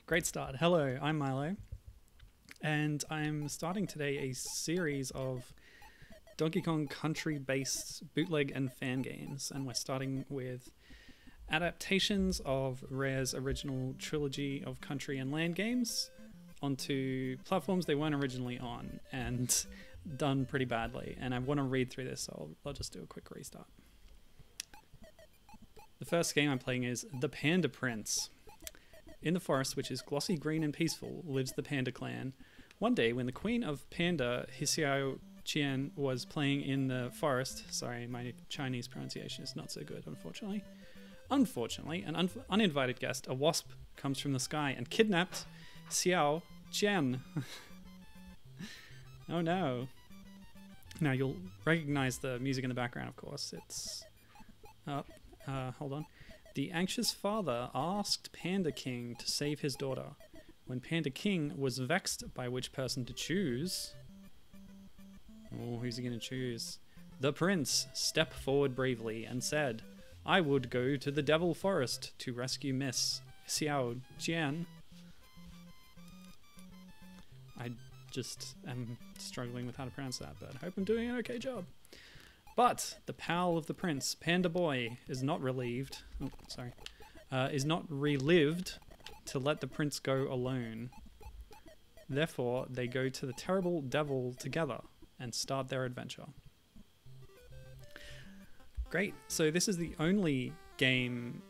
Great start. Hello, I'm Milo, and I'm starting today a series of Donkey Kong Country-based bootleg and fan games, and we're starting with adaptations of Rare's original trilogy of country and land games onto platforms they weren't originally on, and done pretty badly. And I want to read through this, so I'll just do a quick restart. The first game I'm playing is the Panda Prince. In the forest, which is glossy green and peaceful, lives the Panda clan. One day, when the queen of Panda, Xiao Qian, was playing in the forest... Sorry, my Chinese pronunciation is not so good, unfortunately. Unfortunately, an uninvited guest, a wasp, comes from the sky and kidnapped Xiao Qian. Oh no. Now, you'll recognize the music in the background, of course. It's... hold on. The anxious father asked Panda King to save his daughter. When Panda King was vexed by which person to choose... Oh, who's he going to choose? The prince stepped forward bravely and said, I would go to the Devil Forest to rescue Miss Xiao Jian. I just am struggling with how to pronounce that, but I hope I'm doing an okay job. But the pal of the prince, Panda Boy, is not relived to let the prince go alone. Therefore, they go to the terrible devil together and start their adventure. Great. So this is the only game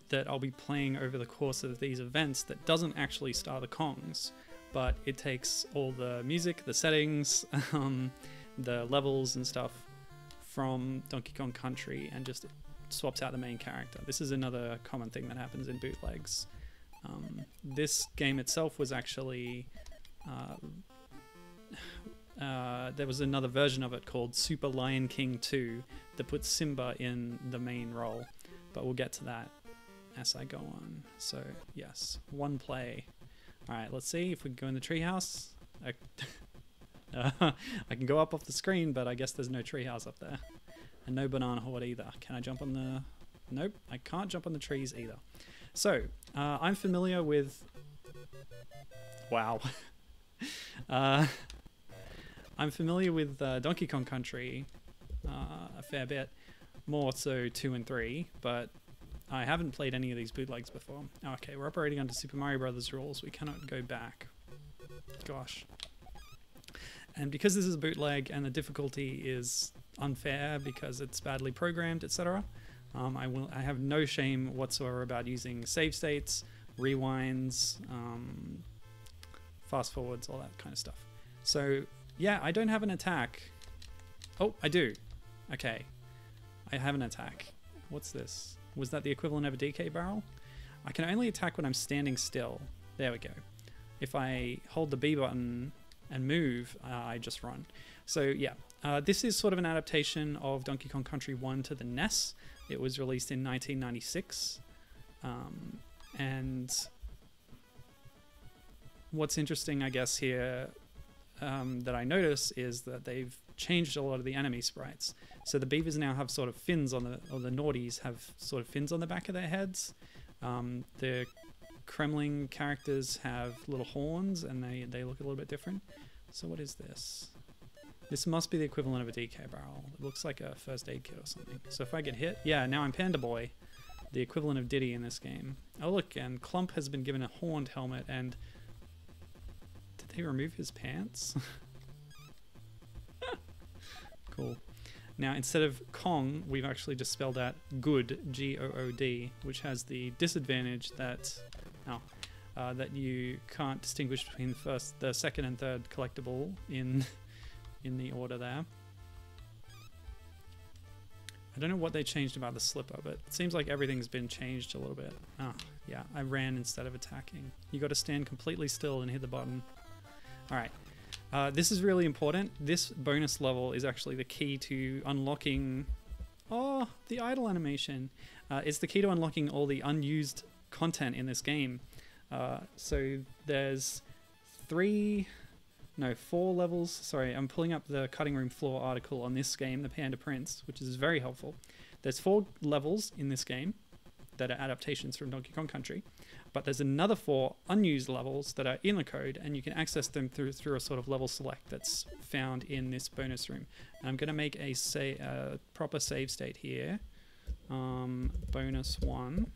that I'll be playing over the course of these events that doesn't actually star the Kongs, but it takes all the music, the settings, the levels and stuff from Donkey Kong Country and just swaps out the main character. This is another common thing that happens in bootlegs. This game itself was actually... there was another version of it called Super Lion King 2 that puts Simba in the main role, but we'll get to that as I go on. So yes, one play. Alright, let's see if we can go in the treehouse. I can go up off the screen, but I guess there's no treehouse up there. And no banana horde either. Can I jump on the... Nope, I can't jump on the trees either. So, I'm familiar with... Wow. I'm familiar with Donkey Kong Country a fair bit. More so 2 and 3, but I haven't played any of these bootlegs before. Okay, we're operating under Super Mario Brothers rules. We cannot go back. Gosh. And because this is a bootleg and the difficulty is unfair because it's badly programmed, etc., I have no shame whatsoever about using save states, rewinds, fast forwards, all that kind of stuff. So yeah, I don't have an attack. Oh, I do. Okay, I have an attack. What's this? Was that the equivalent of a DK barrel? I can only attack when I'm standing still. There we go. If I hold the B button and move, I just run. So yeah, this is sort of an adaptation of Donkey Kong Country 1 to the NES. It was released in 1996. And what's interesting, I guess, here that I notice is that they've changed a lot of the enemy sprites. So the beavers now have sort of fins on the, or the naughties have sort of fins on the back of their heads. The Kremling characters have little horns and they look a little bit different. So what is this? This must be the equivalent of a DK barrel. It looks like a first aid kit or something. So if I get hit, yeah, now I'm Panda Boy, the equivalent of Diddy in this game. Oh look, and Clump has been given a horned helmet, and did they remove his pants? Cool. Now, instead of Kong, we've actually just spelled out Good, G-O-O-D, which has the disadvantage that that you can't distinguish between the second and third collectible in the order there. I don't know what they changed about the slipper, but it seems like everything's been changed a little bit. Oh, yeah, I ran instead of attacking. You got to stand completely still and hit the button. All right. This is really important. This bonus level is actually the key to unlocking... Oh, the idle animation. It's the key to unlocking all the unused content in this game. So there's 4 levels. Sorry, I'm pulling up the cutting room floor article on this game, the Panda Prince, which is very helpful. There's 4 levels in this game that are adaptations from Donkey Kong Country. But there's another 4 unused levels that are in the code, and you can access them through a sort of level select that's found in this bonus room. And I'm going to make a proper save state here, bonus 1,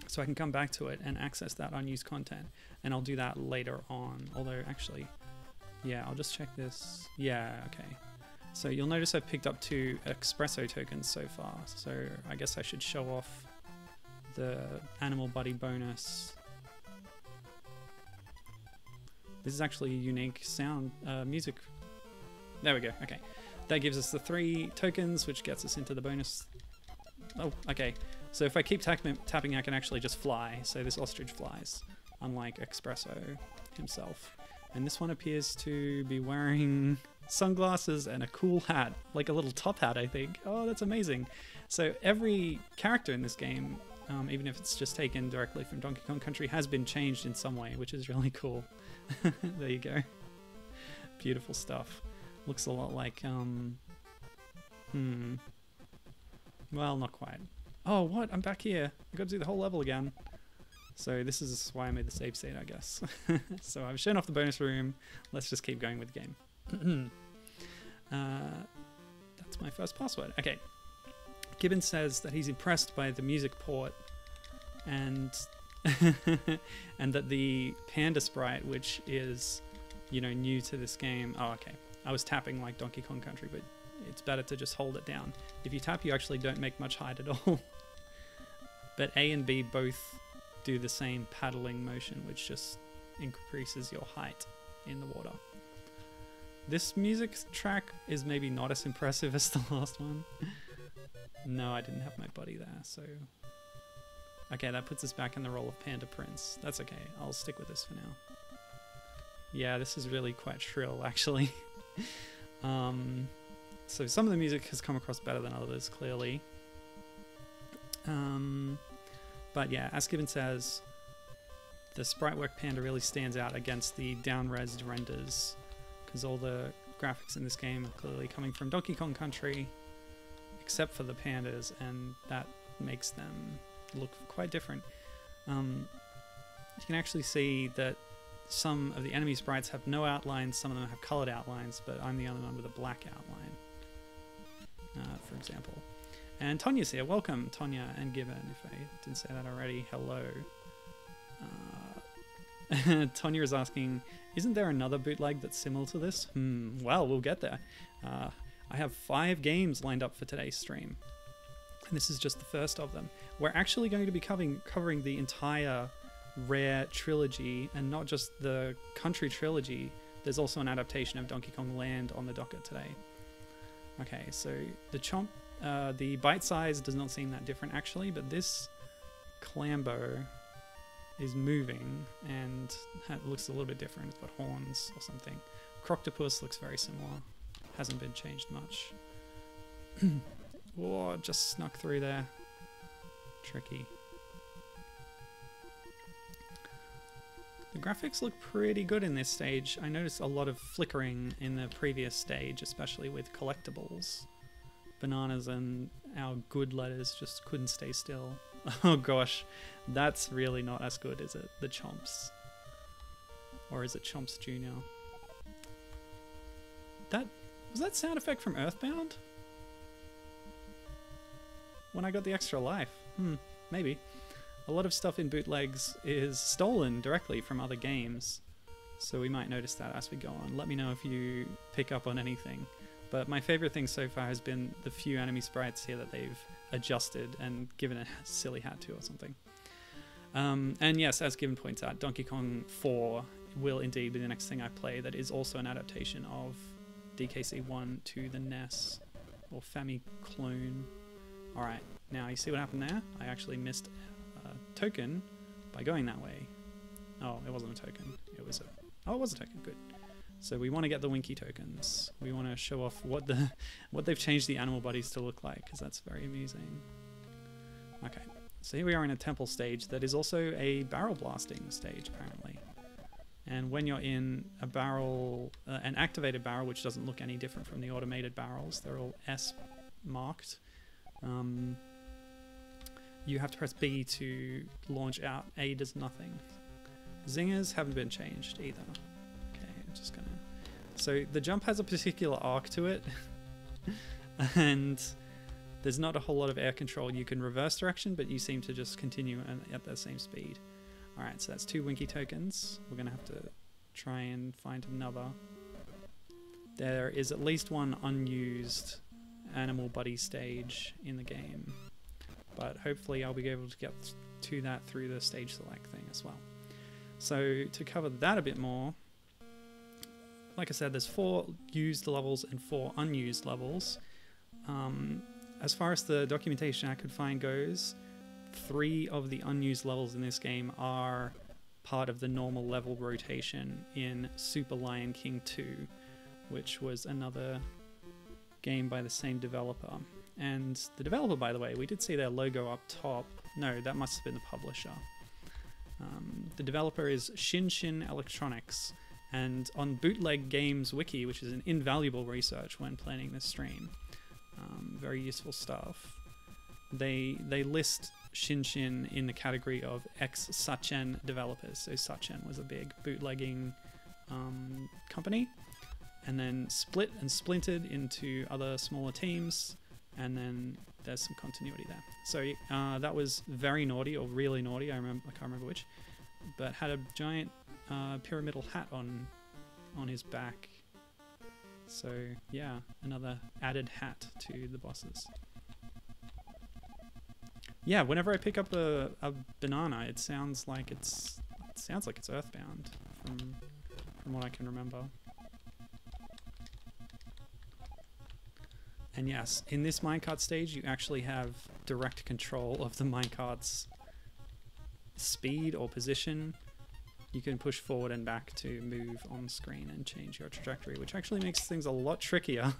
so I can come back to it and access that unused content. And I'll do that later on, although actually, yeah, I'll just check this. Yeah, okay. So you'll notice I've picked up 2 espresso tokens so far, so I guess I should show off the animal buddy bonus. This is actually a unique sound music. There we go. Okay, that gives us the 3 tokens, which gets us into the bonus. Oh, okay. So if I keep tapping, I can actually just fly. So this ostrich flies, unlike Espresso himself. And this one appears to be wearing sunglasses and a cool hat, like a little top hat, I think. Oh, that's amazing. So every character in this game, even if it's just taken directly from Donkey Kong Country, has been changed in some way, which is really cool. There you go. Beautiful stuff. Looks a lot like, well, not quite. Oh, what? I'm back here. I've got to do the whole level again. So this is why I made the save state, I guess. So I've shown off the bonus room. Let's just keep going with the game. That's my first password. Okay. Gibbon says that he's impressed by the music port and and that the panda sprite, which is, you know, new to this game. Oh, okay. I was tapping like Donkey Kong Country, but it's better to just hold it down. If you tap, you actually don't make much height at all. But A and B both do the same paddling motion, which just increases your height in the water. This music track is maybe not as impressive as the last one. No, I didn't have my buddy there, so... Okay, that puts us back in the role of Panda Prince. That's okay, I'll stick with this for now. Yeah, this is really quite shrill, actually. So some of the music has come across better than others, clearly. But yeah, as Gibbon says, the sprite work Panda really stands out against the down-resed renders, because all the graphics in this game are clearly coming from Donkey Kong Country, except for the pandas, and that makes them look quite different. You can actually see that some of the enemy sprites have no outlines, some of them have colored outlines, but I'm the only one with a black outline, for example. And Tonya's here. Welcome, Tonya and Gibbon, if I didn't say that already. Hello. Tonya is asking, isn't there another bootleg that's similar to this? Well, we'll get there. I have 5 games lined up for today's stream, and this is just the first of them. We're actually going to be covering the entire Rare trilogy, and not just the Country trilogy. There's also an adaptation of Donkey Kong Land on the docket today. Okay, so the bite size does not seem that different actually, but this Clambo is moving and looks a little bit different. It's got horns or something. Croctopus looks very similar. Hasn't been changed much. Whoa, just snuck through there. Tricky. The graphics look pretty good in this stage. I noticed a lot of flickering in the previous stage, especially with collectibles. Bananas and our good letters just couldn't stay still. Oh gosh, that's really not as good, is it? The Chomps. Or is it Chomps Jr.? Was that sound effect from Earthbound? When I got the extra life? Maybe. A lot of stuff in bootlegs is stolen directly from other games, so we might notice that as we go on. Let me know if you pick up on anything. But my favorite thing so far has been the few enemy sprites here that they've adjusted and given a silly hat to or something. And yes, as Given points out, Donkey Kong 4 will indeed be the next thing I play. That is also an adaptation of DKC1 to the NES, or Famiclone. Alright, now you see what happened there? I actually missed a token by going that way. Oh, it wasn't a token. It was a token. Good. So we want to get the Winky tokens. We want to show off what they've changed the animal buddies to look like, because that's very amusing. Okay, so here we are in a temple stage that is also a barrel blasting stage, apparently. And when you're in a barrel, an activated barrel, which doesn't look any different from the automated barrels, they're all S marked. you have to press B to launch out. A does nothing. Zingers haven't been changed either. Okay, I'm just gonna... So the jump has a particular arc to it, and there's not a whole lot of air control. You can reverse direction, but you seem to just continue at the same speed. Alright, so that's 2 Winky tokens. We're gonna have to try and find another. There is at least one unused animal buddy stage in the game, but hopefully I'll be able to get to that through the stage select thing as well. So to cover that a bit more, like I said, there's 4 used levels and 4 unused levels. As far as the documentation I could find goes, 3 of the unused levels in this game are part of the normal level rotation in Super Lion King 2, which was another game by the same developer. And the developer, by the way, we did see their logo up top. No, that must have been the publisher. The developer is Shin-Shin Electronics, and on Bootleg Games Wiki, which is an invaluable research when planning this stream, very useful stuff, they list Shin-Shin in the category of ex-Sachen developers. So Sachen was a big bootlegging company, and then split and splintered into other smaller teams, and then there's some continuity there. So that was very naughty, or really naughty, I can't remember which, but had a giant pyramidal hat on his back. So yeah, another added hat to the bosses. Yeah, whenever I pick up a banana, it sounds like it's Earthbound from what I can remember. And yes, in this minecart stage, you actually have direct control of the minecart's speed or position. You can push forward and back to move on screen and change your trajectory, which actually makes things a lot trickier,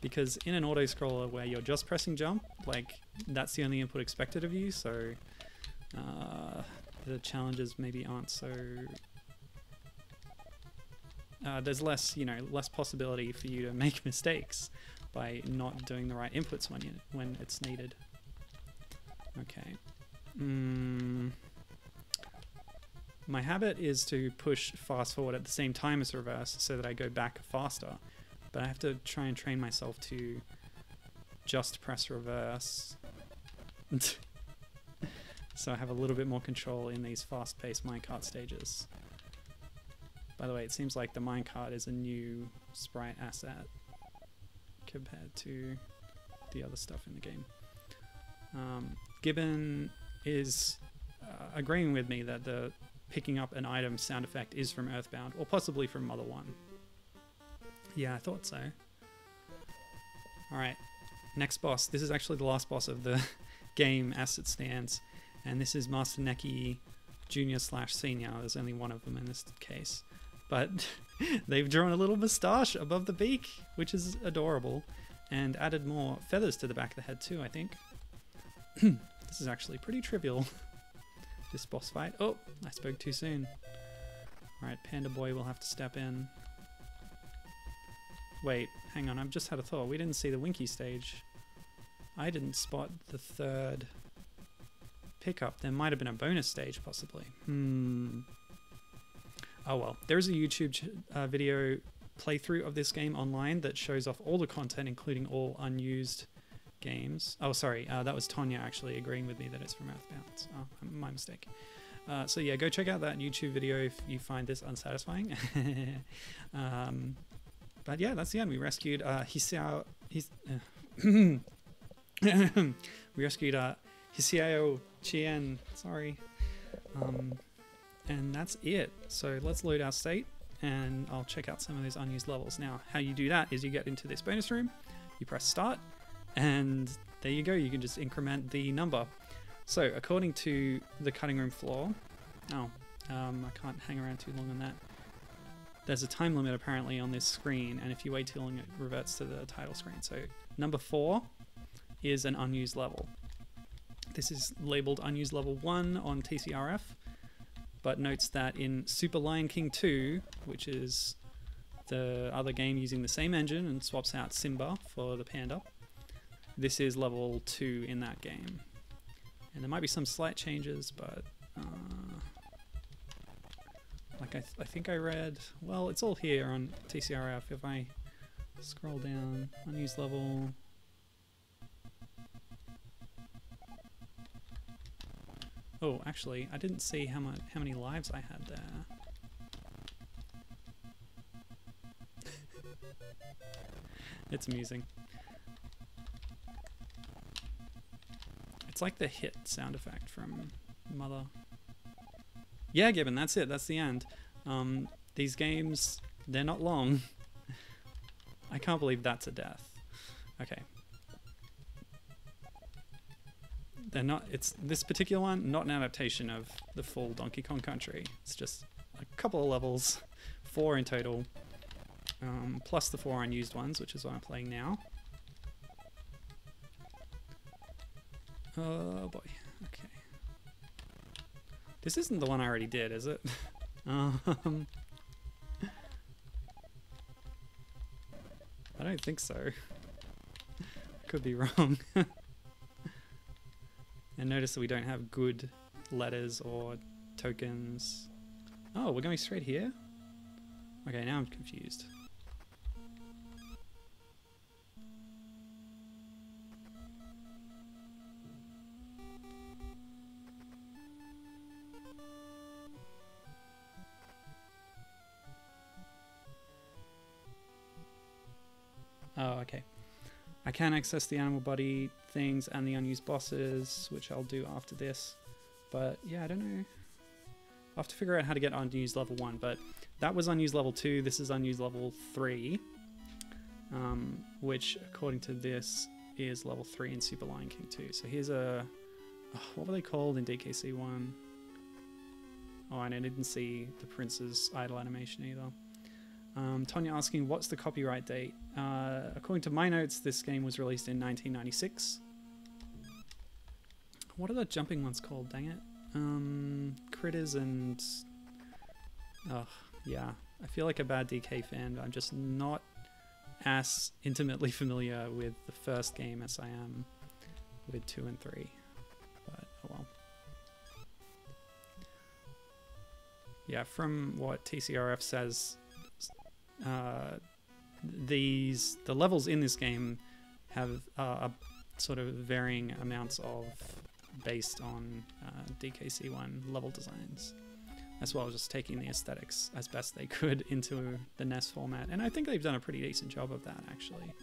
because in an auto-scroller where you're just pressing jump, like, that's the only input expected of you, so the challenges maybe aren't so... there's less, less possibility for you to make mistakes by not doing the right inputs when it's needed. Okay. My habit is to push fast forward at the same time as reverse so that I go back faster, but I have to try and train myself to just press reverse so I have a little bit more control in these fast-paced minecart stages. By the way, it seems like the minecart is a new sprite asset compared to the other stuff in the game. Gibbon is agreeing with me that the picking up an item sound effect is from Earthbound, or possibly from Mother 1. Yeah, I thought so. Alright, next boss. This is actually the last boss of the game as it stands, and this is Master Neki Junior/Senior. There's only one of them in this case. But they've drawn a little moustache above the beak, which is adorable, and added more feathers to the back of the head too, I think. This is actually pretty trivial, this boss fight. Oh, I spoke too soon. Alright, Panda Boy will have to step in. Wait, hang on, I've just had a thought. We didn't see the Winky stage. I didn't spot the 3rd pickup. There might have been a bonus stage, possibly. Oh well, there's a YouTube video playthrough of this game online that shows off all the content, including all unused games. Oh, sorry, that was Tonya actually agreeing with me that it's from Earthbound. Oh, my mistake. So yeah, go check out that YouTube video if you find this unsatisfying. But yeah, that's the end. We rescued Hisao Chien, sorry. And that's it. So let's load our state and I'll check out some of those unused levels. Now, how you do that is you get into this bonus room, you press start, and there you go. You can just increment the number. So according to the cutting room floor, I can't hang around too long on that. There's a time limit apparently on this screen, and if you wait too long, it reverts to the title screen. So number 4 is an unused level. This is labeled unused level 1 on TCRF, but notes that in Super Lion King 2, which is the other game using the same engine and swaps out Simba for the panda, this is level 2 in that game. And there might be some slight changes, but like I think I read, well, it's all here on TCRF. If I scroll down, unused level. Oh, actually, I didn't see how many lives I had there. It's amusing. It's like the hit sound effect from Mother. Yeah, Gibbon, that's it. That's the end. These games, they're not long. I can't believe that's a death. Okay. They're not, it's this particular one, not an adaptation of the full Donkey Kong Country. It's just a couple of levels, 4 in total, plus the 4 unused ones, which is what I'm playing now. Oh boy, okay. This isn't the one I already did, is it? I don't think so. Could be wrong. And notice that we don't have good letters or tokens. Oh, we're going straight here? Okay, now I'm confused. Oh, okay. I can access the animal body things and the unused bosses, which I'll do after this. But yeah, I don't know. I'll have to figure out how to get unused level 1, but that was unused level 2, this is unused level 3. Which, according to this, is level 3 in Super Lion King 2. So here's a... Oh, what were they called in DKC 1? Oh, and I didn't see the Prince's idle animation either. Tonya asking, what's the copyright date? According to my notes, this game was released in 1996. What are the jumping ones called? Dang it. Critters and... Oh, yeah. I feel like a bad DK fan, but I'm just not as intimately familiar with the first game as I am with 2 and 3. But, oh well. Yeah, from what TCRF says... the levels in this game have sort of varying amounts of based on DKC1 level designs, as well as just taking the aesthetics as best they could into the NES format, and I think they've done a pretty decent job of that actually.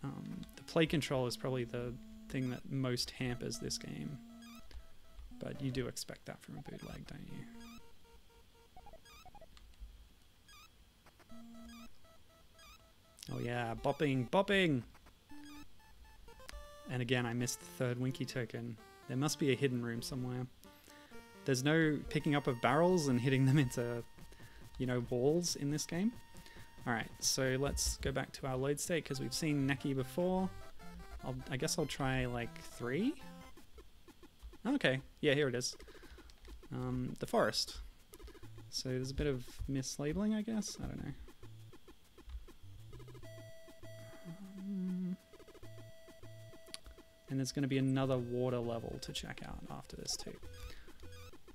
The play control is probably the thing that most hampers this game, but you do expect that from a bootleg, don't you? Oh yeah, bopping, bopping! And again, I missed the third Winky token. There must be a hidden room somewhere. There's no picking up of barrels and hitting them into, you know, walls in this game. Alright, so let's go back to our load state, because we've seen Neki before. I guess I'll try, like, 3? Okay, yeah, here it is. The forest. So there's a bit of mislabeling, I guess? I don't know. And there's going to be another water level to check out after this too.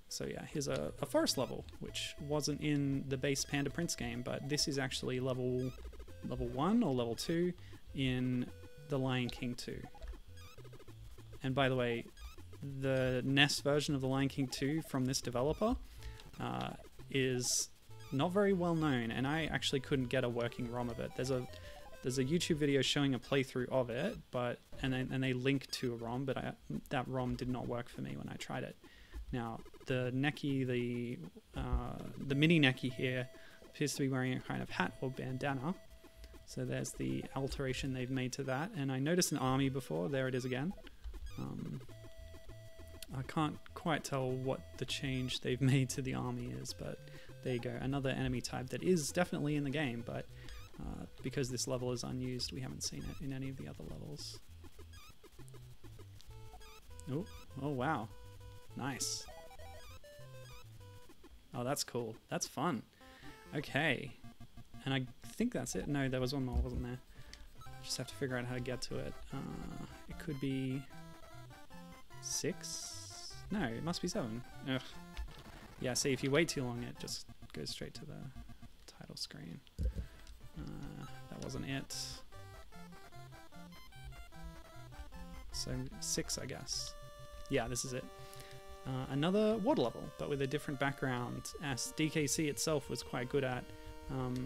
So yeah, here's a forest level, which wasn't in the base Panda Prince game, but this is actually level 1 or level 2 in the Lion King 2. And by the way, the NES version of the Lion King 2 from this developer is not very well known, and I actually couldn't get a working ROM of it. There's a YouTube video showing a playthrough of it, and they link to a ROM, but that ROM did not work for me when I tried it. Now, the Neki, the mini Neki here appears to be wearing a kind of hat or bandana. So there's the alteration they've made to that. And I noticed an army before. There it is again. I can't quite tell what the change they've made to the army is, but there you go. Another enemy type that is definitely in the game, but because this level is unused, we haven't seen it in any of the other levels. Oh wow. Nice. Oh, that's cool. That's fun. Okay. And I think that's it. No, there was one more, wasn't there? Just have to figure out how to get to it. It could be 6? No, it must be 7. Ugh. Yeah, see, if you wait too long, it just goes straight to the title screen. That wasn't it. So 6, I guess. Yeah, this is it. Another water level, but with a different background, as DKC itself was quite good at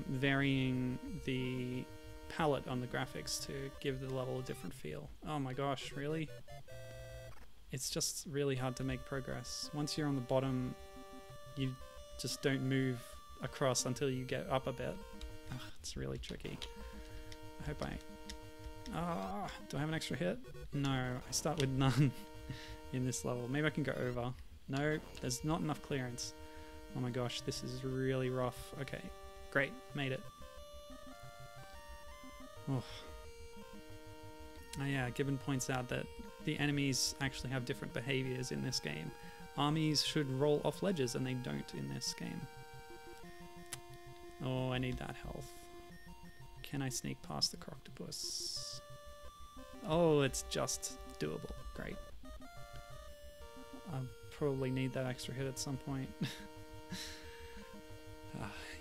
varying the palette on the graphics to give the level a different feel. Oh my gosh, really? It's just really hard to make progress. Once you're on the bottom, you just don't move across until you get up a bit. Ugh, it's really tricky. I hope do I have an extra hit? No, I start with none in this level. Maybe I can go over. No, there's not enough clearance. Oh my gosh, this is really rough. Okay, great, made it. Oh yeah, Gibbon points out that the enemies actually have different behaviors in this game. Armies should roll off ledges and they don't in this game. Oh, I need that health. Can I sneak past the croctopus? Oh, it's just doable. Great. I'll probably need that extra hit at some point.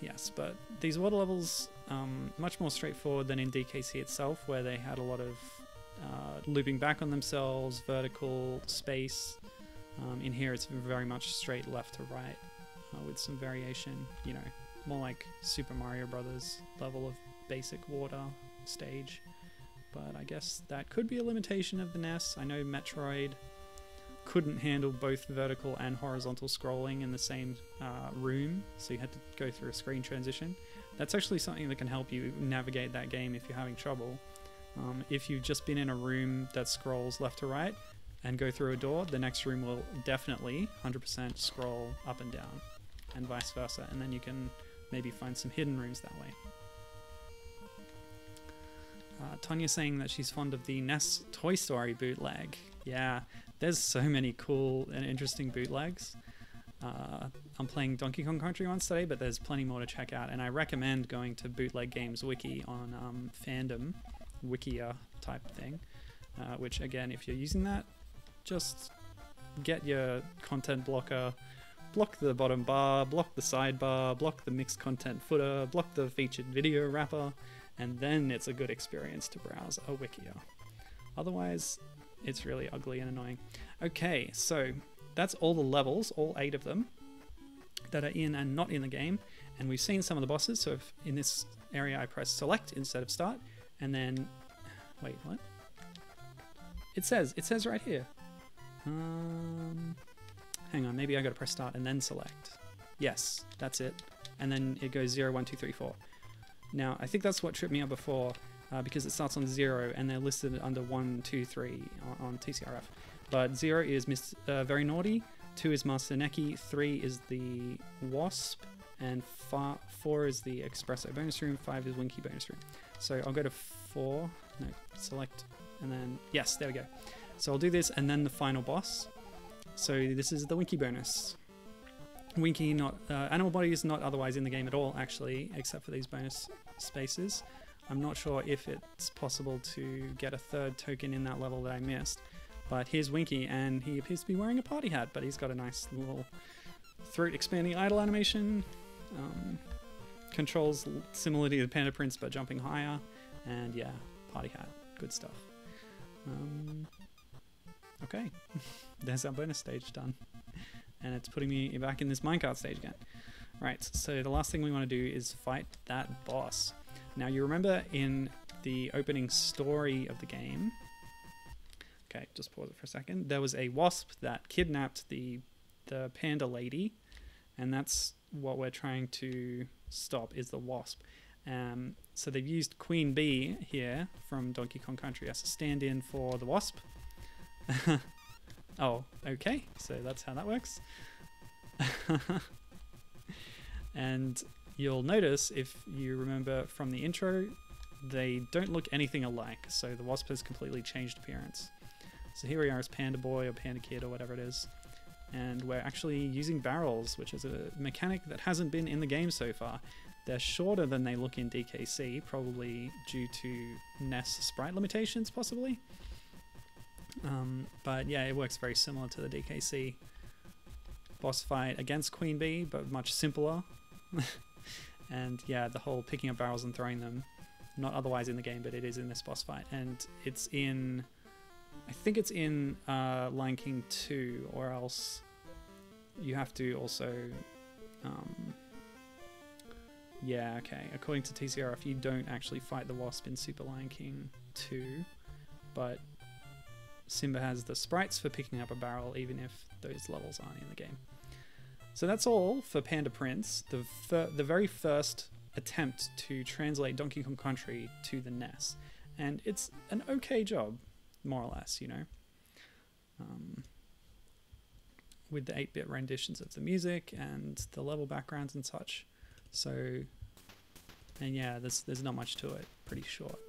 Yes, but these water levels much more straightforward than in DKC itself, where they had a lot of looping back on themselves, vertical space. In here it's very much straight left to right with some variation, you know, more like Super Mario Brothers level of basic water stage. But I guess that could be a limitation of the NES. I know Metroid couldn't handle both vertical and horizontal scrolling in the same room, so you had to go through a screen transition. That's actually something that can help you navigate that game if you're having trouble. If you've just been in a room that scrolls left to right and go through a door, the next room will definitely 100% scroll up and down, and vice versa, and then you can maybe find some hidden rooms that way. Tonya's saying that she's fond of the NES Toy Story bootleg. Yeah, there's so many cool and interesting bootlegs. I'm playing Donkey Kong Country once today, but there's plenty more to check out, and I recommend going to Bootleg Games Wiki on Fandom, Wikia type thing, which again, if you're using that, just get your content blocker, block the bottom bar, block the sidebar, block the mixed content footer, block the featured video wrapper, and then it's a good experience to browse a Wikia. Otherwise, it's really ugly and annoying. Okay, so that's all the levels, all 8 of them, that are in and not in the game. And we've seen some of the bosses, so if in this area I press select instead of start, and then, wait, what? It says right here. Hang on, maybe I gotta press start and then select. Yes, that's it. And then it goes 0, 1, 2, 3, 4. Now, I think that's what tripped me up before, because it starts on 0 and they're listed under 1, 2, 3 on TCRF. But 0 is Very Naughty, 2 is Master Neki, 3 is the Wasp, and 4 is the Espresso bonus room, 5 is Winky bonus room. So I'll go to 4, no, select, and then, yes, there we go. So I'll do this and then the final boss. So this is the Winky bonus. Winky, Animal Body is not otherwise in the game at all, actually, except for these bonus spaces. I'm not sure if it's possible to get a 3rd token in that level that I missed. But here's Winky, and he appears to be wearing a party hat, but he's got a nice little throat expanding idle animation. Controls similar to the Panda Prince, but jumping higher. And yeah, party hat. Good stuff. Okay, there's our bonus stage done. And it's putting me back in this minecart stage again. Right, so the last thing we want to do is fight that boss. Now you remember in the opening story of the game, okay, just pause it for a second, there was a wasp that kidnapped the panda lady, and that's what we're trying to stop, is the wasp. So they've used Queen Bee here from Donkey Kong Country as a stand-in for the wasp. Oh, okay, so that's how that works. And you'll notice, if you remember from the intro, they don't look anything alike, so the wasp has completely changed appearance. So here we are as Panda Boy or Panda Kid or whatever it is, and we're actually using barrels, which is a mechanic that hasn't been in the game so far. They're shorter than they look in DKC, probably due to NES sprite limitations, possibly. But yeah, it works very similar to the DKC boss fight against Queen Bee, but much simpler. And yeah, the whole picking up barrels and throwing them, not otherwise in the game, but it is in this boss fight. And it's in, I think it's in Lion King 2, or else you have to also, yeah, okay. According to TCRF, you don't actually fight the wasp in Super Lion King 2, but Simba has the sprites for picking up a barrel, even if those levels aren't in the game. So that's all for Panda Prince, the very first attempt to translate Donkey Kong Country to the NES. And it's an okay job, more or less, you know. With the 8-bit renditions of the music and the level backgrounds and such. So, and yeah, there's not much to it, pretty short.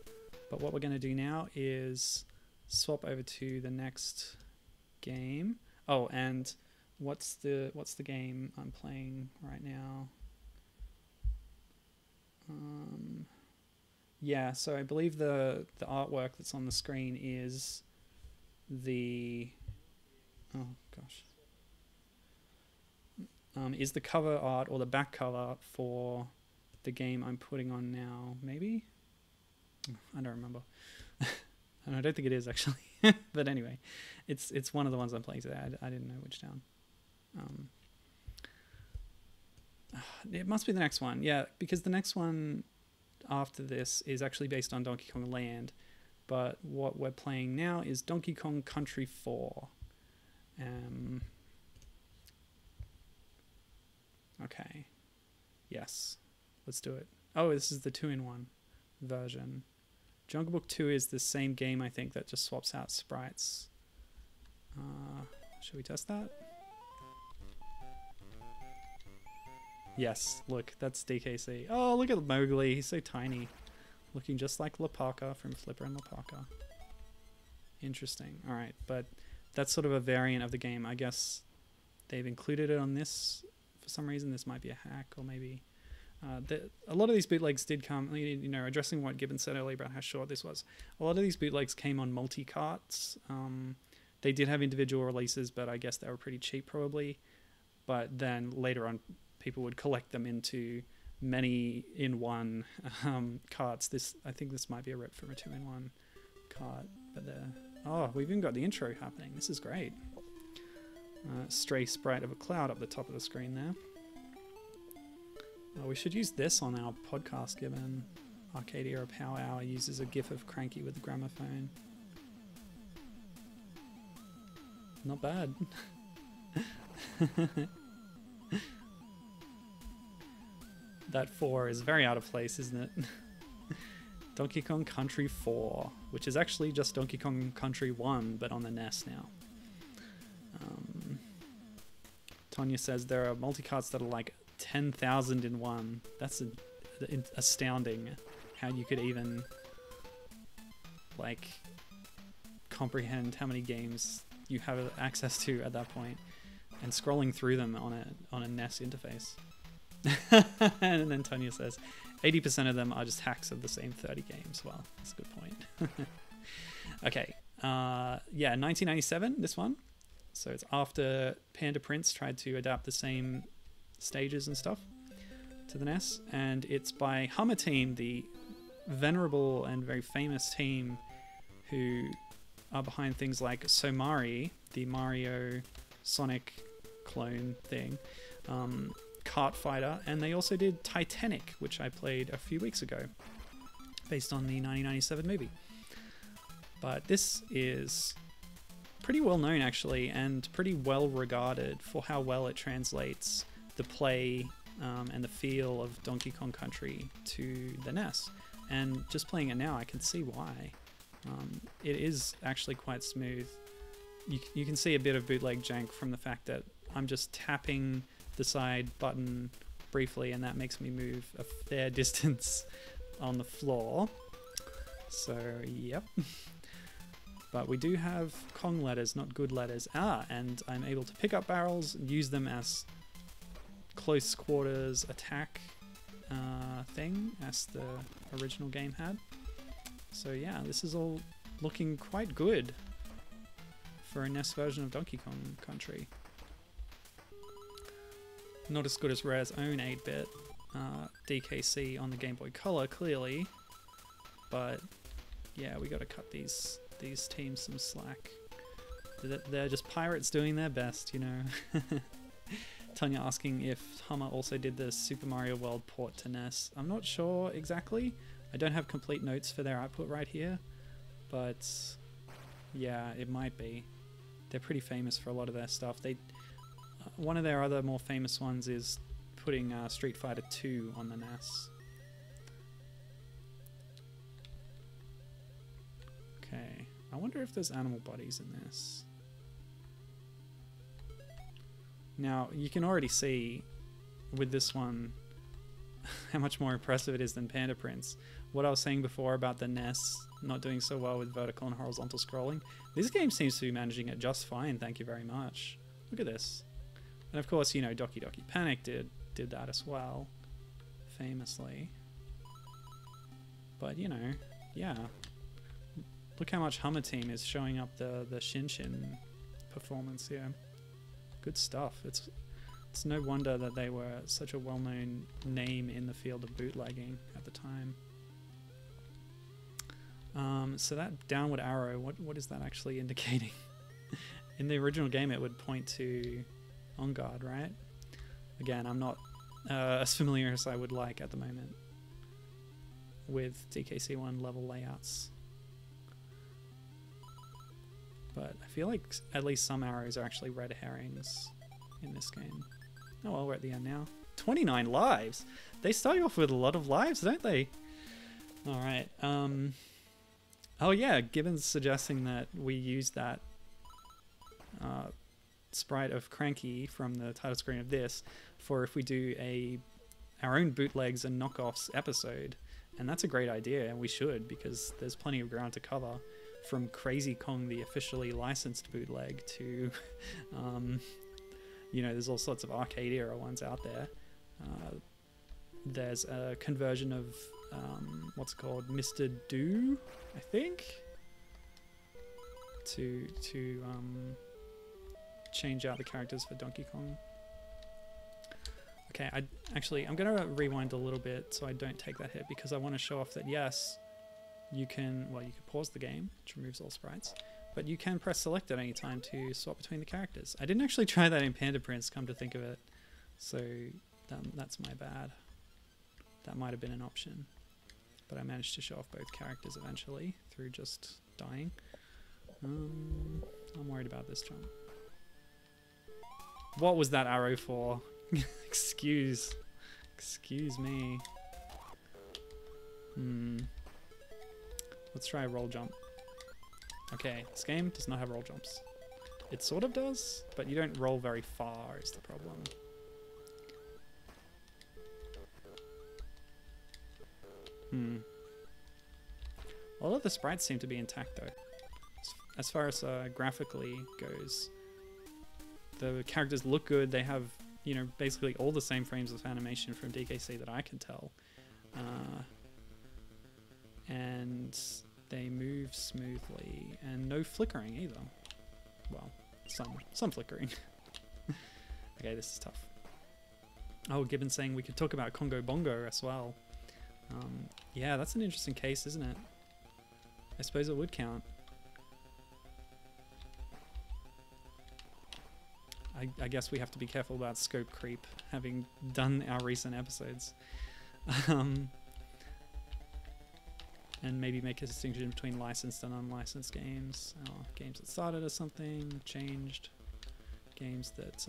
But what we're going to do now is swap over to the next game. Oh, and what's the game I'm playing right now? Yeah, so I believe the artwork that's on the screen is the, oh gosh, is the cover art or the back cover for the game I'm putting on now, maybe? I don't remember. And I don't think it is actually. But anyway, it's one of the ones I'm playing today. I didn't know which town. It must be the next one. Yeah, because the next one after this is actually based on Donkey Kong Land. But what we're playing now is Donkey Kong Country 4. Okay. Yes. Let's do it. Oh, this is the 2-in-1 version. Jungle Book 2 is the same game, I think, that just swaps out sprites. Should we test that? Yes, look, that's DKC. Oh, look at Mowgli. He's so tiny. Looking just like Lapaka from Flipper and Lapaka. Interesting. Alright, but that's sort of a variant of the game. I guess they've included it on this for some reason. This might be a hack, or maybe... a lot of these bootlegs did come, you know, addressing what Gibbon said earlier about how short this was. A lot of these bootlegs came on multi-carts. They did have individual releases, but I guess they were pretty cheap probably. But then later on, people would collect them into many in one carts. I think this might be a rip from a 2-in-1 cart. But oh, we've even got the intro happening. This is great. Stray sprite of a cloud up the top of the screen there. We should use this on our podcast, given Arcade Era Power Hour uses a gif of Cranky with the gramophone. Not bad. That 4 is very out of place, isn't it? Donkey Kong Country 4, which is actually just Donkey Kong Country 1, but on the NES now. Tonya says there are multi-carts that are like 10,000 in one. That's astounding how you could even like comprehend how many games you have access to at that point, and scrolling through them on a NES interface. And then Tonya says 80% of them are just hacks of the same 30 games. Well, that's a good point. Okay, yeah, 1997, this one. So it's after Panda Prince tried to adapt the same stages and stuff to the NES, and it's by Hummer Team, the venerable and very famous team who are behind things like Somari, the Mario Sonic clone thing, Kart Fighter, and they also did Titanic, which I played a few weeks ago, based on the 1997 movie. But this is pretty well known actually, and pretty well regarded for how well it translates the play and the feel of Donkey Kong Country to the NES. And just playing it now, I can see why. It is actually quite smooth. You can see a bit of bootleg jank from the fact that I'm just tapping the side button briefly, and that makes me move a fair distance on the floor. So, yep. But we do have Kong letters, not good letters. And I'm able to pick up barrels and use them as close quarters attack thing, as the original game had. So yeah, this is all looking quite good. for a NES version of Donkey Kong Country. Not as good as Rare's own 8-bit DKC on the Game Boy Color, clearly, but yeah, we got to cut these teams some slack. They're just pirates doing their best, you know. Tanya asking if Hummer also did the Super Mario World port to NES. I'm not sure exactly. I don't have complete notes for their output right here, but yeah, it might be. They're pretty famous for a lot of their stuff. They one of their other more famous ones is putting Street Fighter 2 on the NES. Okay, I wonder if there's animal bodies in this. Now, you can already see with this one how much more impressive it is than Panda Prince. What I was saying before about the NES not doing so well with vertical and horizontal scrolling, this game seems to be managing it just fine, thank you very much. Look at this. And of course, you know, Doki Doki Panic did that as well, famously. But, you know, yeah. Look how much Hummer Team is showing up the Shin-Shin performance here. Good stuff. It's no wonder that they were such a well-known name in the field of bootlegging at the time. So that downward arrow, what is that actually indicating? In the original game it would point to On Guard, right? Again, I'm not as familiar as I would like at the moment with DKC1 level layouts. But I feel like at least some arrows are actually red herrings in this game. Oh well, we're at the end now. 29 lives! They start you off with a lot of lives, don't they? Alright, oh yeah, Gibbons suggesting that we use that sprite of Cranky from the title screen of this for if we do our own bootlegs and knockoffs episode. And that's a great idea, and we should, because there's plenty of ground to cover. From Crazy Kong, the officially licensed bootleg, to, you know, there's all sorts of arcade era ones out there. There's a conversion of, what's it called, Mr. Do, I think, to change out the characters for Donkey Kong. Okay, I'm going to rewind a little bit so I don't take that hit, because I want to show off that, yes, you can pause the game, which removes all sprites, but you can press select at any time to swap between the characters. I didn't actually try that in Panda Prince, come to think of it, so that's my bad. That might have been an option, but I managed to show off both characters eventually through just dying. I'm worried about this jump. What was that arrow for? Excuse me. Let's try a roll jump. Okay, this game does not have roll jumps. It sort of does, but you don't roll very far is the problem. A lot of the sprites seem to be intact though. As far as graphically goes, the characters look good. They have, you know, basically all the same frames of animation from DKC that I can tell. And they move smoothly, and no flickering either. Well, some flickering. Okay, this is tough. Oh, Gibbon saying we could talk about Congo Bongo as well. Yeah, that's an interesting case, isn't it? I suppose it would count. I guess we have to be careful about scope creep, having done our recent episodes. And maybe make a distinction between licensed and unlicensed games. Games that started as something, changed. Games that...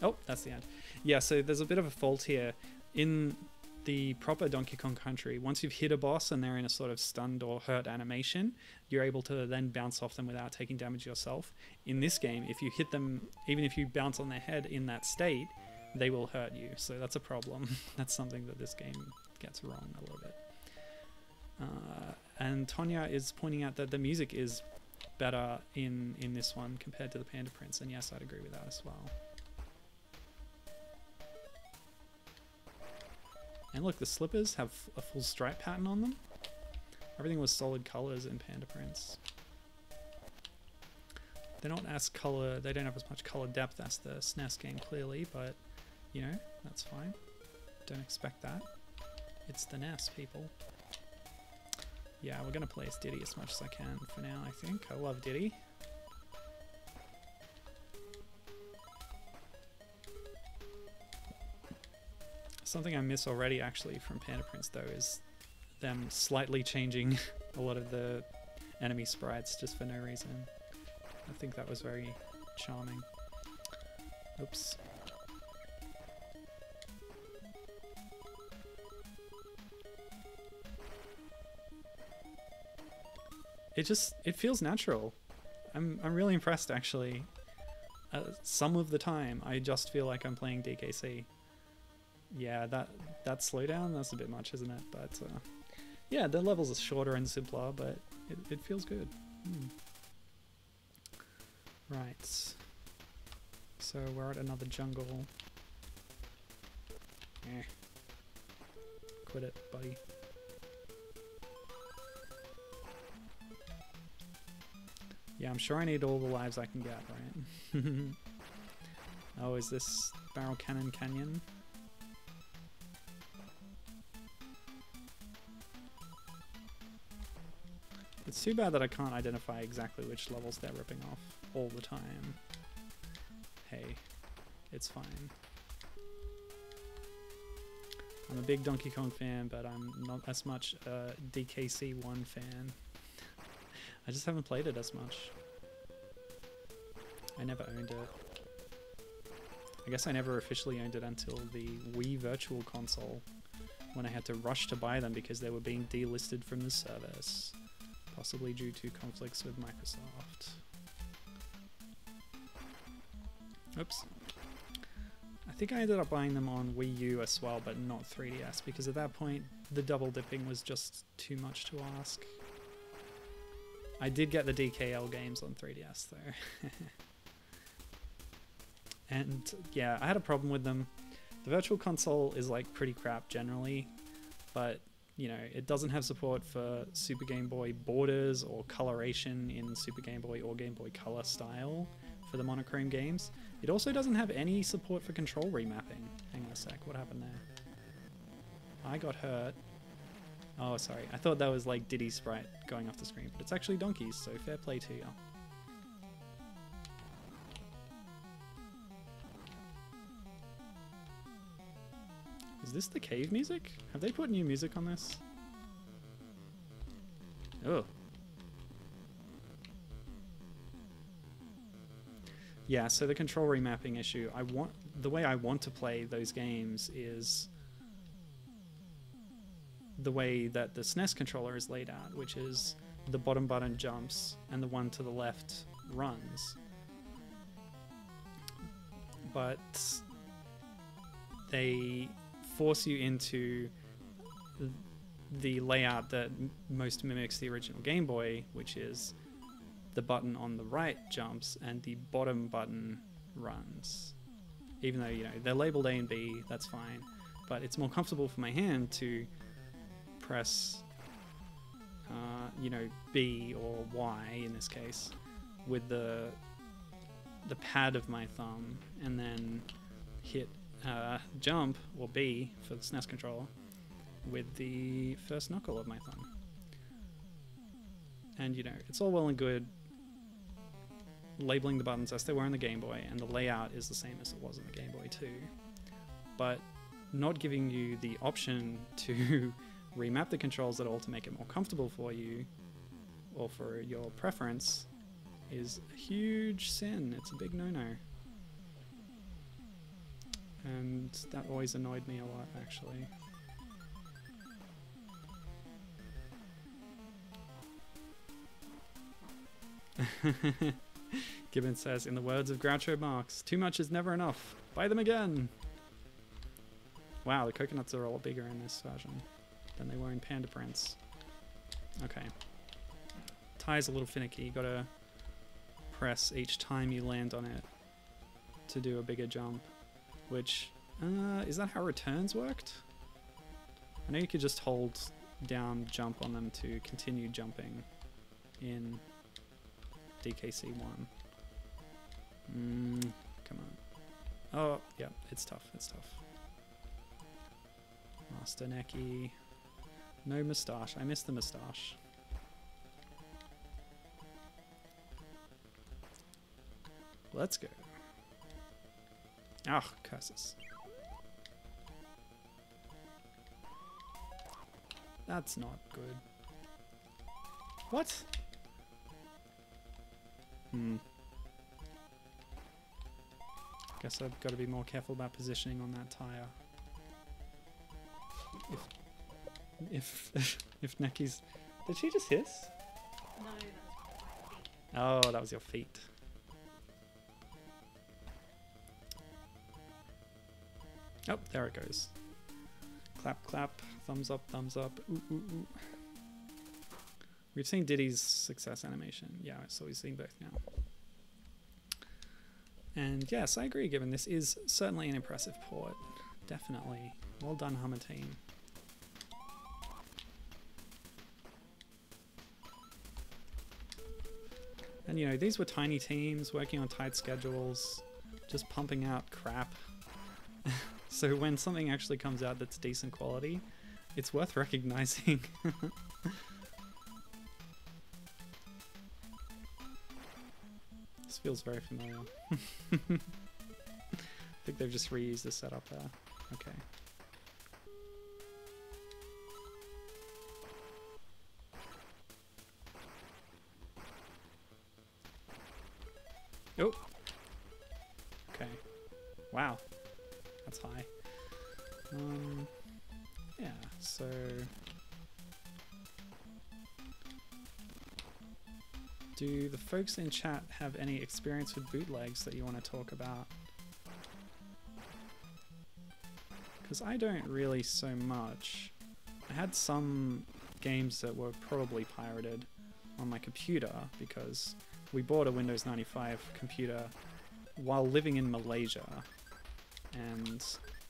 Oh, that's the end. Yeah, so there's a bit of a fault here. In the proper Donkey Kong Country, once you've hit a boss and they're in a sort of stunned or hurt animation, you're able to then bounce off them without taking damage yourself. In this game, if you hit them, even if you bounce on their head in that state, they will hurt you. So that's a problem. That's something that this game gets wrong a little bit. And Tonya is pointing out that the music is better in this one compared to the Panda Prince, and yes, I'd agree with that as well. And look, the slippers have a full stripe pattern on them. Everything was solid colors in Panda Prince. They're not as color, they don't have as much color depth as the SNES game clearly, but you know, that's fine. Don't expect that. It's the NES, people. Yeah, we're gonna play as Diddy as much as I can for now, I think. I love Diddy. Something I miss already actually from Panda Prince though is them slightly changing a lot of the enemy sprites just for no reason. I think that was very charming. Oops. It feels natural. I'm really impressed actually. Some of the time I just feel like I'm playing DKC. Yeah, that slowdown, that's a bit much, isn't it? But yeah, the levels are shorter and simpler, but it feels good. Right. So we're at another jungle. Eh. Quit it, buddy. Yeah, I'm sure I need all the lives I can get, right? Oh, is this Barrel Cannon Canyon? It's too bad that I can't identify exactly which levels they're ripping off all the time. Hey, it's fine. I'm a big Donkey Kong fan, but I'm not as much a DKC1 fan. I just haven't played it as much. I never owned it. I guess I never officially owned it until the Wii Virtual Console, when I had to rush to buy them because they were being delisted from the service. Possibly due to conflicts with Microsoft. Oops. I think I ended up buying them on Wii U as well, but not 3DS, because at that point, the double dipping was just too much to ask. I did get the DKL games on 3DS though. And yeah, I had a problem with them. The Virtual Console is like pretty crap generally, but you know, it doesn't have support for Super Game Boy borders or coloration in Super Game Boy or Game Boy Color style for the monochrome games. It also doesn't have any support for control remapping. Hang on a sec, what happened there? I got hurt. Oh, sorry. I thought that was like Diddy's sprite going off the screen, but it's actually Donkey's, so fair play to you. Is this the cave music? Have they put new music on this? Oh. Yeah, so the control remapping issue, the way I want to play those games is the way that the SNES controller is laid out, which is the bottom button jumps and the one to the left runs. But they force you into the layout that most mimics the original Game Boy, which is the button on the right jumps and the bottom button runs. Even though, you know, they're labeled A and B, that's fine, but it's more comfortable for my hand to press you know, B or Y in this case with the pad of my thumb, and then hit jump, or B for the SNES controller, with the first knuckle of my thumb. And you know, it's all well and good labeling the buttons as they were in the Game Boy, and the layout is the same as it was in the Game Boy too, but not giving you the option to remap the controls at all to make it more comfortable for you or for your preference is a huge sin. It's a big no-no. And that always annoyed me a lot, actually. Gibbon says, in the words of Groucho Marx, too much is never enough. Buy them again! Wow, the coconuts are a lot bigger in this version than they were in Panda Prince. Okay. Tie's a little finicky. You gotta press each time you land on it to do a bigger jump. Which, is that how returns worked? I know you could just hold down jump on them to continue jumping in DKC1. Come on. Oh, yeah, it's tough. It's tough. Master Necky. No moustache. I missed the moustache. Let's go. Ah, curses. That's not good. What? Guess I've got to be more careful about positioning on that tire. If Necky's... Did she just hiss? No, that's my feet. Oh, that was your feet. Oh, there it goes. Clap, clap. Thumbs up, thumbs up. Ooh, ooh, ooh. We've seen Diddy's success animation. Yeah, so we've seen both now. And yes, I agree, given this is certainly an impressive port. Definitely. Well done, Hummer team. And you know, these were tiny teams working on tight schedules, just pumping out crap. So when something actually comes out that's decent quality, it's worth recognizing. This feels very familiar. I think they've just reused the setup there. Okay. Oh! Okay. Wow. That's high. Yeah, so... Do the folks in chat have any experience with bootlegs that you want to talk about? Because I don't really so much. I had some games that were probably pirated on my computer because we bought a Windows 95 computer while living in Malaysia. And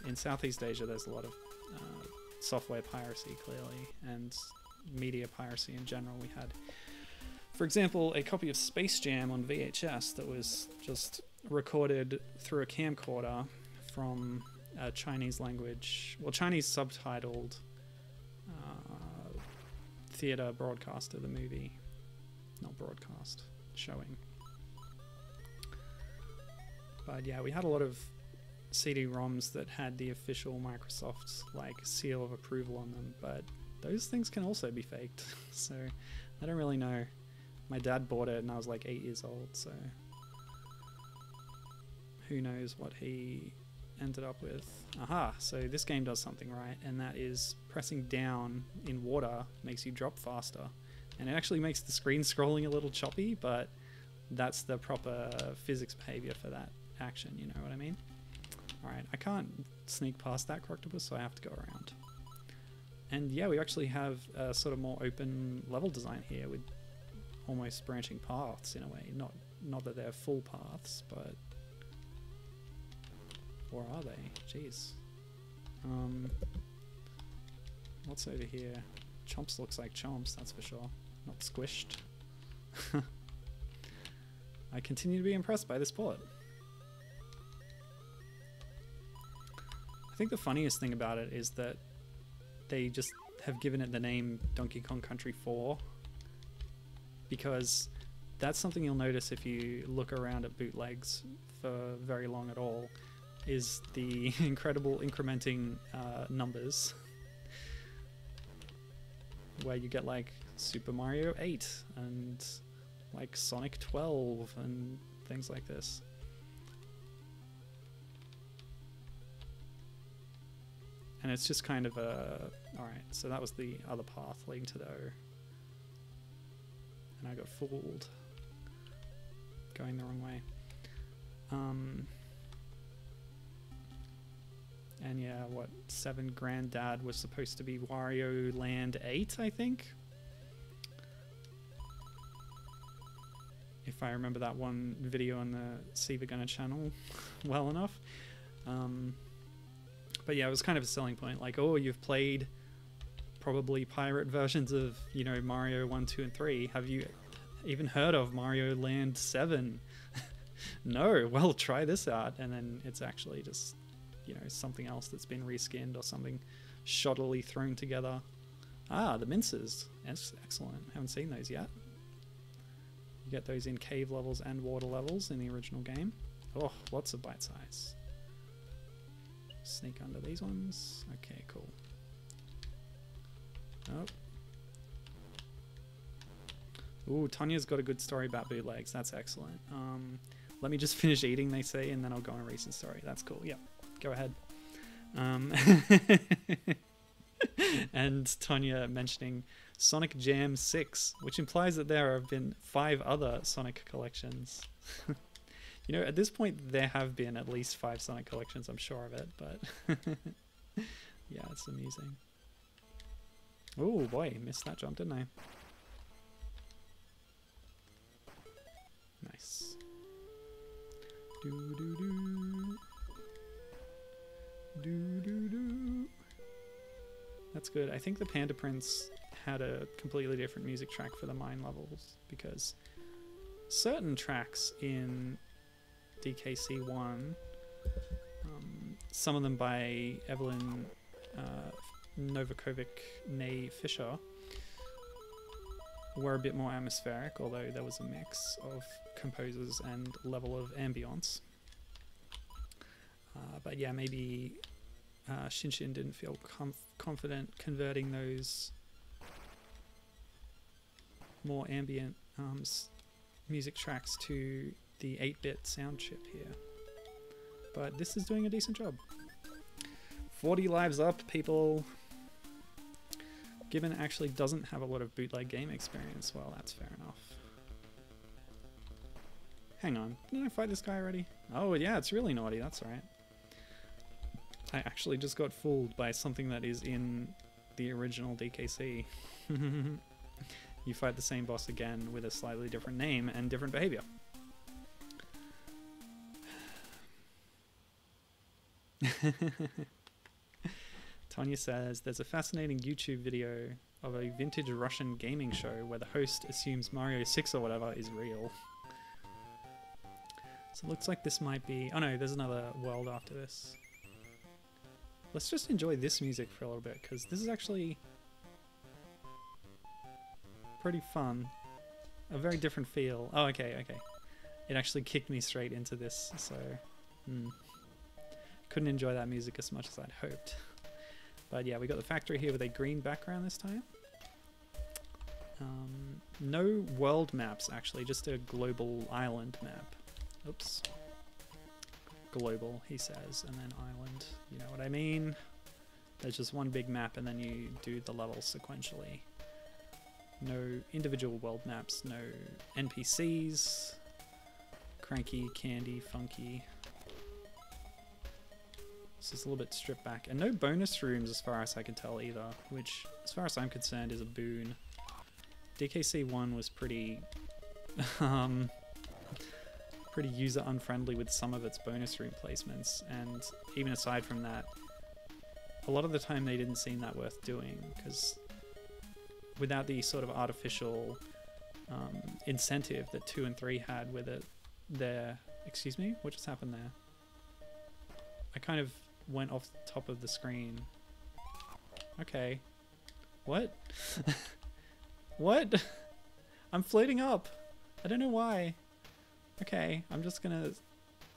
in Southeast Asia there's a lot of software piracy, clearly, and media piracy in general. We had, for example, a copy of Space Jam on VHS that was just recorded through a camcorder from a Chinese language, well, Chinese subtitled theater broadcast of the movie. Not broadcast, showing. But yeah, we had a lot of CD-ROMs that had the official Microsoft like seal of approval on them, but those things can also be faked. So I don't really know. My dad bought it and I was like 8 years old, so who knows what he ended up with. Aha, so this game does something right, and that is pressing down in water makes you drop faster, and it actually makes the screen scrolling a little choppy, but that's the proper physics behavior for that action, you know what I mean? Alright, I can't sneak past that Croctopus, so I have to go around. And yeah, we actually have a sort of more open level design here with almost branching paths in a way. Not that they're full paths, but... Or are they? Jeez. What's over here? Chomps looks like Chomps, that's for sure. Not squished. I continue to be impressed by this port. I think the funniest thing about it is that they just have given it the name Donkey Kong Country 4, because that's something you'll notice if you look around at bootlegs for very long at all, is the incredible incrementing numbers, where you get like Super Mario 8 and like Sonic 12 and things like this. And it's just kind of a... Alright, so that was the other path leading to the O. And I got fooled. Going the wrong way. And yeah, what, 7 Granddad was supposed to be Wario Land 8, I think? If I remember that one video on the Siva Gunner channel well enough. But yeah, it was kind of a selling point, like, oh, you've played probably pirate versions of, you know, Mario 1, 2, and 3. Have you even heard of Mario Land 7? No, well, try this out. And then it's actually just, you know, something else that's been reskinned or something shoddily thrown together. Ah, the minces. That's excellent. Haven't seen those yet. You get those in cave levels and water levels in the original game. Oh, lots of bite size. Sneak under these ones. Okay, cool. Oh. Ooh, Tanya's got a good story about bootlegs. That's excellent. Let me just finish eating, they say, and then I'll go on a recent story. That's cool. Yep. Go ahead. And Tanya mentioning Sonic Jam 6, which implies that there have been 5 other Sonic collections. You know, at this point, there have been at least 5 Sonic collections, I'm sure of it, but yeah, it's amusing. Oh boy, missed that jump, didn't I? Nice. Do-do-do. Do-do-do. That's good. I think the Panda Prince had a completely different music track for the mine levels, because certain tracks in DKC1, some of them by Evelyn Novakovic Fisher, were a bit more atmospheric, although there was a mix of composers and level of ambience. But yeah, maybe Shin-Shin didn't feel confident converting those more ambient music tracks to the 8-bit sound chip here. But this is doing a decent job. 40 lives up, people. Gibbon actually doesn't have a lot of bootleg game experience. Well, that's fair enough. Hang on, didn't I fight this guy already? Oh yeah, it's really naughty, that's alright. I actually just got fooled by something that is in the original DKC. You fight the same boss again with a slightly different name and different behavior. Tanya says, there's a fascinating YouTube video of a vintage Russian gaming show where the host assumes Mario 6 or whatever is real. So it looks like this might be... Oh no, there's another world after this. Let's just enjoy this music for a little bit, because this is actually pretty fun. A very different feel. Oh, okay, okay. It actually kicked me straight into this, so... Couldn't enjoy that music as much as I'd hoped. But yeah, we got the factory here with a green background this time. No world maps, actually, just a global island map. Oops. Global, he says, and then island. You know what I mean? There's just one big map and then you do the levels sequentially. No individual world maps, no NPCs. Cranky, Candy, Funky. This is a little bit stripped back. And no bonus rooms as far as I can tell either, which, as far as I'm concerned, is a boon. DKC1 was pretty... pretty user unfriendly with some of its bonus room placements, and even aside from that, a lot of the time they didn't seem that worth doing, because without the sort of artificial incentive that 2 and 3 had with it, excuse me, what just happened there? I kind of went off the top of the screen. Okay. What? What? I'm floating up. I don't know why. Okay, I'm just gonna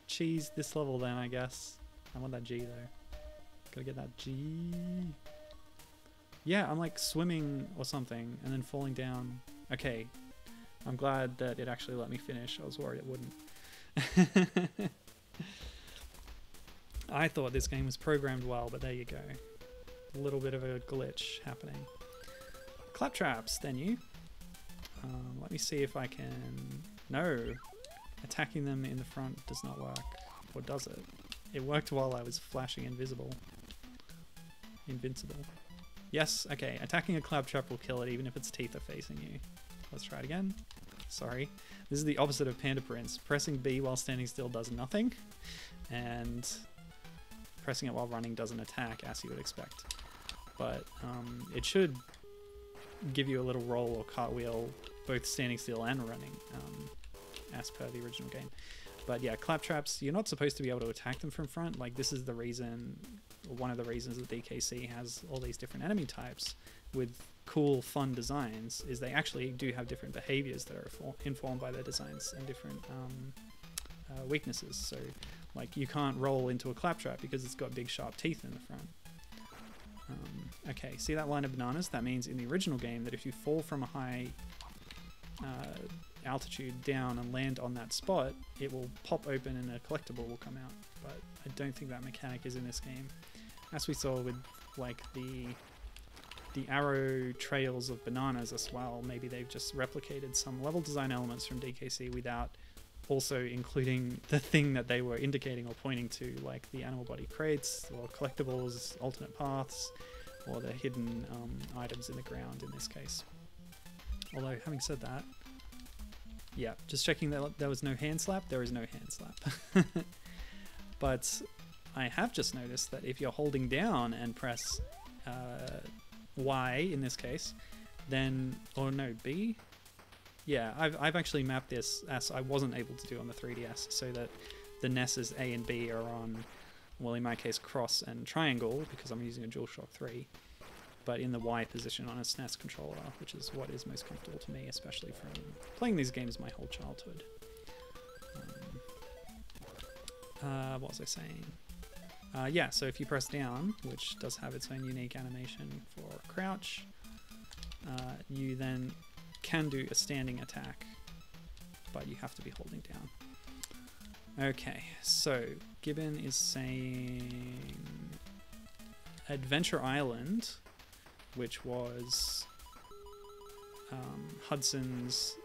cheese this level then, I guess. I want that G though. Gotta get that G. Yeah, I'm like swimming or something and then falling down. Okay, I'm glad that it actually let me finish. I was worried it wouldn't. I thought this game was programmed well, but there you go. A little bit of a glitch happening. Claptraps, then you. Let me see if I can... No. Attacking them in the front does not work. Or does it? It worked while I was flashing invisible. Invincible. Yes, okay. Attacking a claptrap will kill it even if its teeth are facing you. Let's try it again. Sorry. This is the opposite of Panda Prince. Pressing B while standing still does nothing. And pressing it while running doesn't attack, as you would expect. But it should give you a little roll or cartwheel, both standing still and running, as per the original game. But yeah, claptraps, you're not supposed to be able to attack them from front. Like, this is the reason, one of the reasons that DKC has all these different enemy types with cool, fun designs, is they actually do have different behaviors that are informed by their designs and different weaknesses. So, like, you can't roll into a claptrap because it's got big, sharp teeth in the front. Okay, see that line of bananas? That means in the original game that if you fall from a high altitude down and land on that spot, it will pop open and a collectible will come out. But I don't think that mechanic is in this game. As we saw with like the arrow trails of bananas as well, maybe they've just replicated some level design elements from DKC without also including the thing that they were indicating or pointing to, like the animal body crates or collectibles, alternate paths, or the hidden items in the ground in this case. Although, having said that, yeah, just checking that there was no hand slap. There is no hand slap. But I have just noticed that if you're holding down and press Y in this case, then, or no, B? Yeah, I've actually mapped this as I wasn't able to do on the 3DS, so that the NES's A and B are on, well, in my case, cross and triangle, because I'm using a DualShock 3, but in the Y position on a SNES controller, which is what is most comfortable to me, especially from playing these games my whole childhood. What was I saying? Yeah, so if you press down, which does have its own unique animation for crouch, you then can do a standing attack, but you have to be holding down. Okay, so Gibbon is saying Adventure Island, which was Hudson's,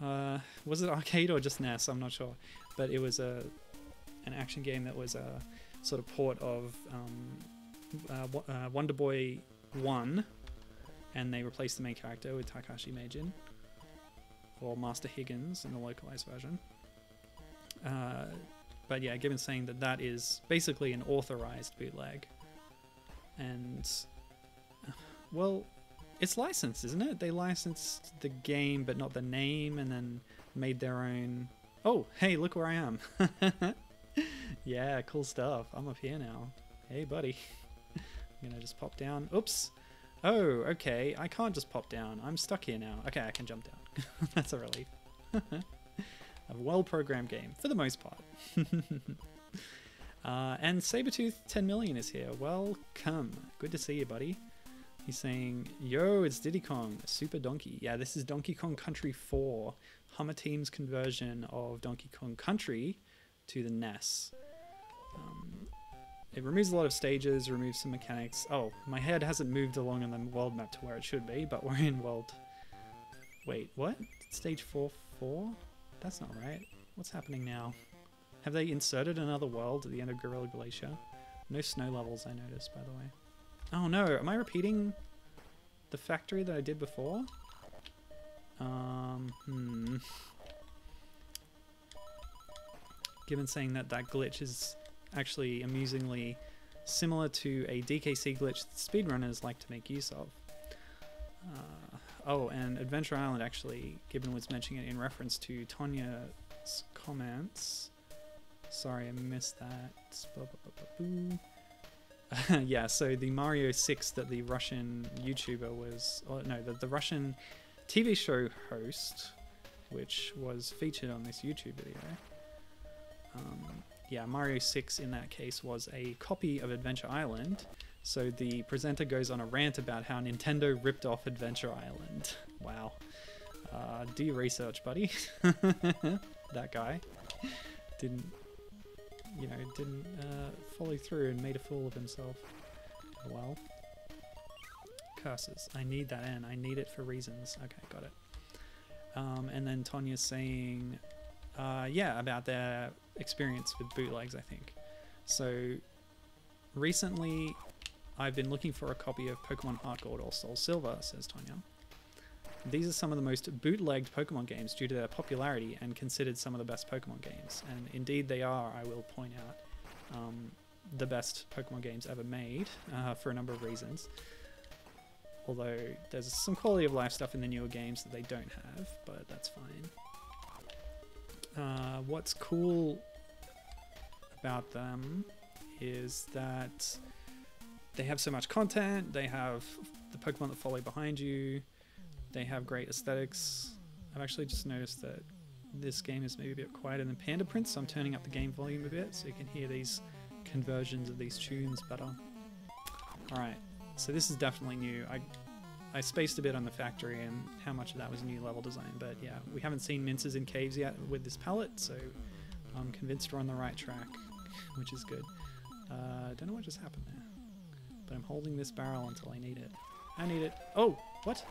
was it arcade or just NES? I'm not sure, but it was an action game that was a sort of port of Wonder Boy 1, and they replaced the main character with Takashi Meijin, or Master Higgins in the localized version. But yeah, Gibbon's saying that that is basically an authorized bootleg. And, well, it's licensed, isn't it? They licensed the game, but not the name, and then made their own... Oh, hey, look where I am. Yeah, cool stuff. I'm up here now. Hey, buddy. I'm gonna just pop down. Oops. Oh, okay. I can't just pop down. I'm stuck here now. Okay, I can jump down. That's a relief. A well-programmed game, for the most part. And Sabretooth 10 million is here. Welcome. Good to see you, buddy. He's saying, yo, it's Diddy Kong, Super Donkey. Yeah, this is Donkey Kong Country 4, Hummer Team's conversion of Donkey Kong Country to the NES. It removes a lot of stages, removes some mechanics. Oh, my head hasn't moved along on the world map to where it should be, but we're in world... Wait, what? Stage 4? That's not right. What's happening now? Have they inserted another world at the end of Gorilla Glacier? No snow levels, I noticed, by the way. Oh no, am I repeating the factory that I did before? Given saying that that glitch is actually amusingly similar to a DKC glitch that speedrunners like to make use of. Oh, and Adventure Island, actually, Gibbon was mentioning it in reference to Tonya's comments. Sorry, I missed that. Yeah, so the Mario 6 that the Russian YouTuber was... Oh, no, the Russian TV show host, which was featured on this YouTube video. Yeah, Mario 6 in that case was a copy of Adventure Island. So the presenter goes on a rant about how Nintendo ripped off Adventure Island. Wow. Do your research, buddy. That guy didn't follow through and made a fool of himself. Well, curses. I need that N. I need it for reasons. Okay, got it. And then Tonya's saying, yeah, about their experience with bootlegs, I think. So recently I've been looking for a copy of Pokemon Heart Gold or Soul Silver, says Tonya. These are some of the most bootlegged Pokemon games due to their popularity and considered some of the best Pokemon games. And indeed they are, I will point out, the best Pokemon games ever made, for a number of reasons. Although there's some quality of life stuff in the newer games that they don't have, but that's fine. What's cool about them is that they have so much content. They have the Pokemon that follow behind you. They have great aesthetics. I've actually just noticed that this game is maybe a bit quieter than Panda Prince, so I'm turning up the game volume a bit so you can hear these conversions of these tunes better. Alright, so this is definitely new. I spaced a bit on the factory and how much of that was new level design, but yeah, we haven't seen Minces in caves yet with this palette, so I'm convinced we're on the right track, which is good. Don't know what just happened there, but I'm holding this barrel until I need it. I need it. Oh, what?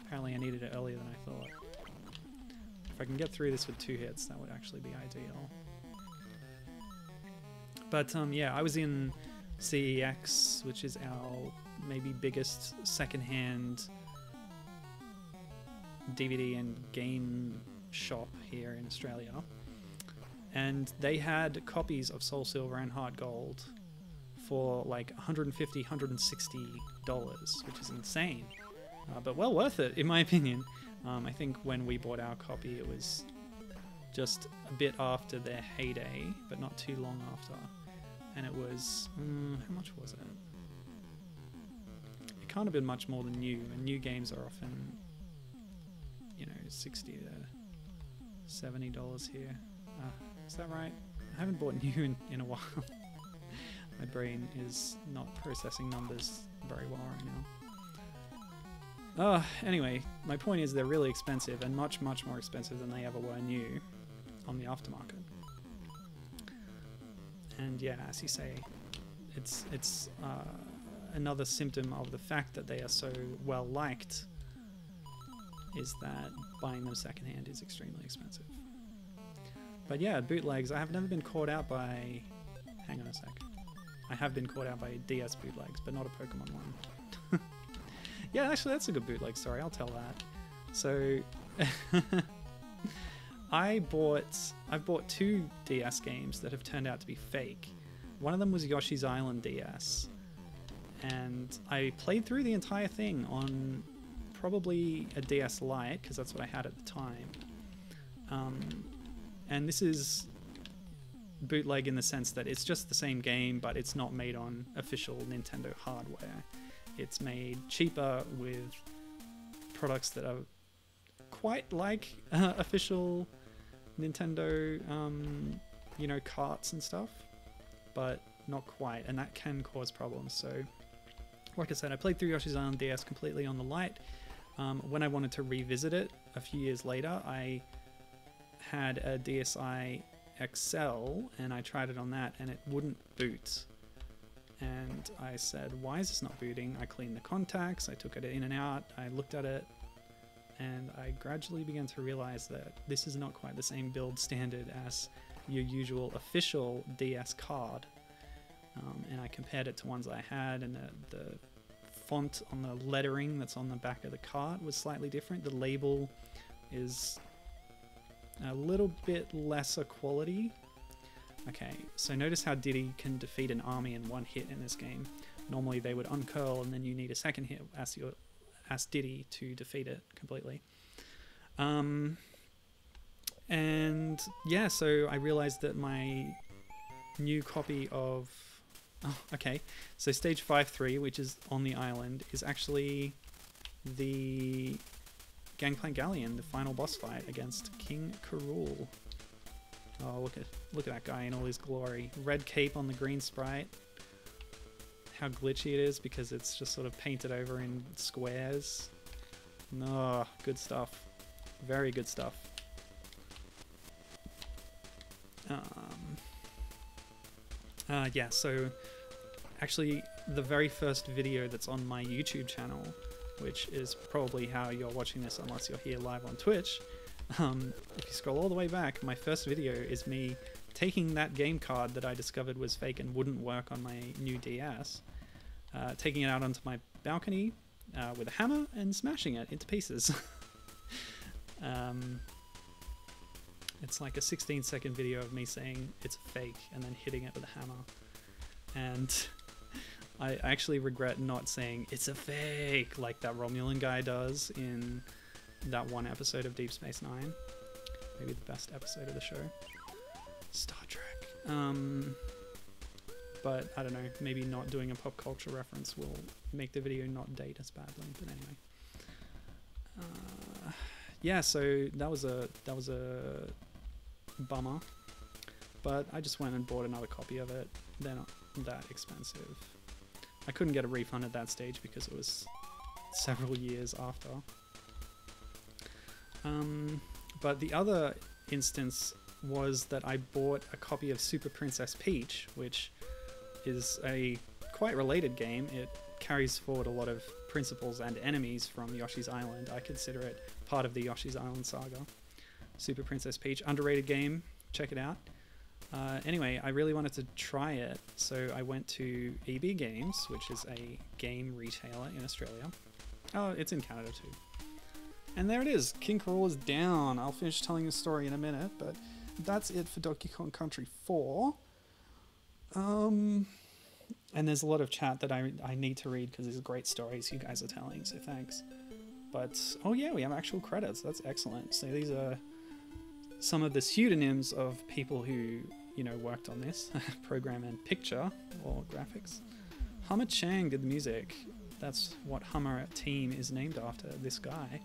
Apparently I needed it earlier than I thought. If I can get through this with 2 hits, that would actually be ideal. But yeah, I was in CEX, which is our maybe biggest secondhand DVD and game shop here in Australia, and they had copies of Soul Silver and Heart Gold for like $150, $160, which is insane, but well worth it in my opinion. I think when we bought our copy it was just a bit after their heyday, but not too long after, and it was how much was it? It can't have been much more than new, and new games are often, you know, $60 to $70 here. Is that right? I haven't bought new in a while. My brain is not processing numbers very well right now. Anyway, my point is they're really expensive, and much, much more expensive than they ever were new on the aftermarket. And yeah, as you say, it's another symptom of the fact that they are so well liked is that buying them secondhand is extremely expensive. But yeah, bootlegs, I have never been caught out by... Hang on a sec. I have been caught out by DS bootlegs, but not a Pokemon one. Yeah, actually that's a good bootleg story, I'll tell that. So... I've bought 2 DS games that have turned out to be fake. One of them was Yoshi's Island DS, and I played through the entire thing on probably a DS Lite, because that's what I had at the time. And this is bootleg in the sense that it's just the same game, but it's not made on official Nintendo hardware. It's made cheaper with products that are quite like official Nintendo, you know, carts and stuff, but not quite, and that can cause problems. So, like I said, I played through Yoshi's Island DS completely on the Lite. When I wanted to revisit it a few years later, I had a DSi XL, and I tried it on that, and it wouldn't boot. And I said, why is this not booting? I cleaned the contacts, I took it in and out, I looked at it, and I gradually began to realize that this is not quite the same build standard as your usual official DS card. And I compared it to ones I had, and the font on the lettering that's on the back of the cart was slightly different. The label is a little bit lesser quality. Okay, so notice how Diddy can defeat an army in one hit in this game. Normally they would uncurl and then you need a second hit as Diddy to defeat it completely. And yeah, so I realized that my new copy of... Oh, okay, so stage 5-3, which is on the island, is actually the Gangplank Galleon, the final boss fight against King Karul. Oh, look at that guy in all his glory. Red cape on the green sprite. How glitchy it is because it's just sort of painted over in squares. No, good stuff. Very good stuff. Yeah, so actually the very first video that's on my YouTube channel, which is probably how you're watching this unless you're here live on Twitch, if you scroll all the way back, my first video is me taking that game card that I discovered was fake and wouldn't work on my new DS, taking it out onto my balcony with a hammer and smashing it into pieces. It's like a 16-second video of me saying it's fake and then hitting it with a hammer. And I actually regret not saying it's a fake like that Romulan guy does in that one episode of Deep Space Nine. maybe the best episode of the show. Star Trek. But I don't know, maybe not doing a pop culture reference will make the video not date as badly. But anyway, yeah. So that was a bummer. But I just went and bought another copy of it. They're not that expensive. I couldn't get a refund at that stage because it was several years after. But the other instance was that I bought a copy of Super Princess Peach, which is a quite related game. It carries forward a lot of principles and enemies from Yoshi's Island. I consider it part of the Yoshi's Island saga. Super Princess Peach, underrated game. Check it out. Anyway, I really wanted to try it, so I went to EB Games, which is a game retailer in Australia. Oh, it's in Canada too. And there it is, King K. Rool is down. I'll finish telling the story in a minute, but that's it for Donkey Kong Country 4. And there's a lot of chat that I need to read because these are great stories you guys are telling, so thanks. But, oh yeah, we have actual credits. That's excellent. So these are some of the pseudonyms of people who, you know, worked on this program and picture or graphics. Hummer Chang did the music. That's what Hummer team is named after, this guy.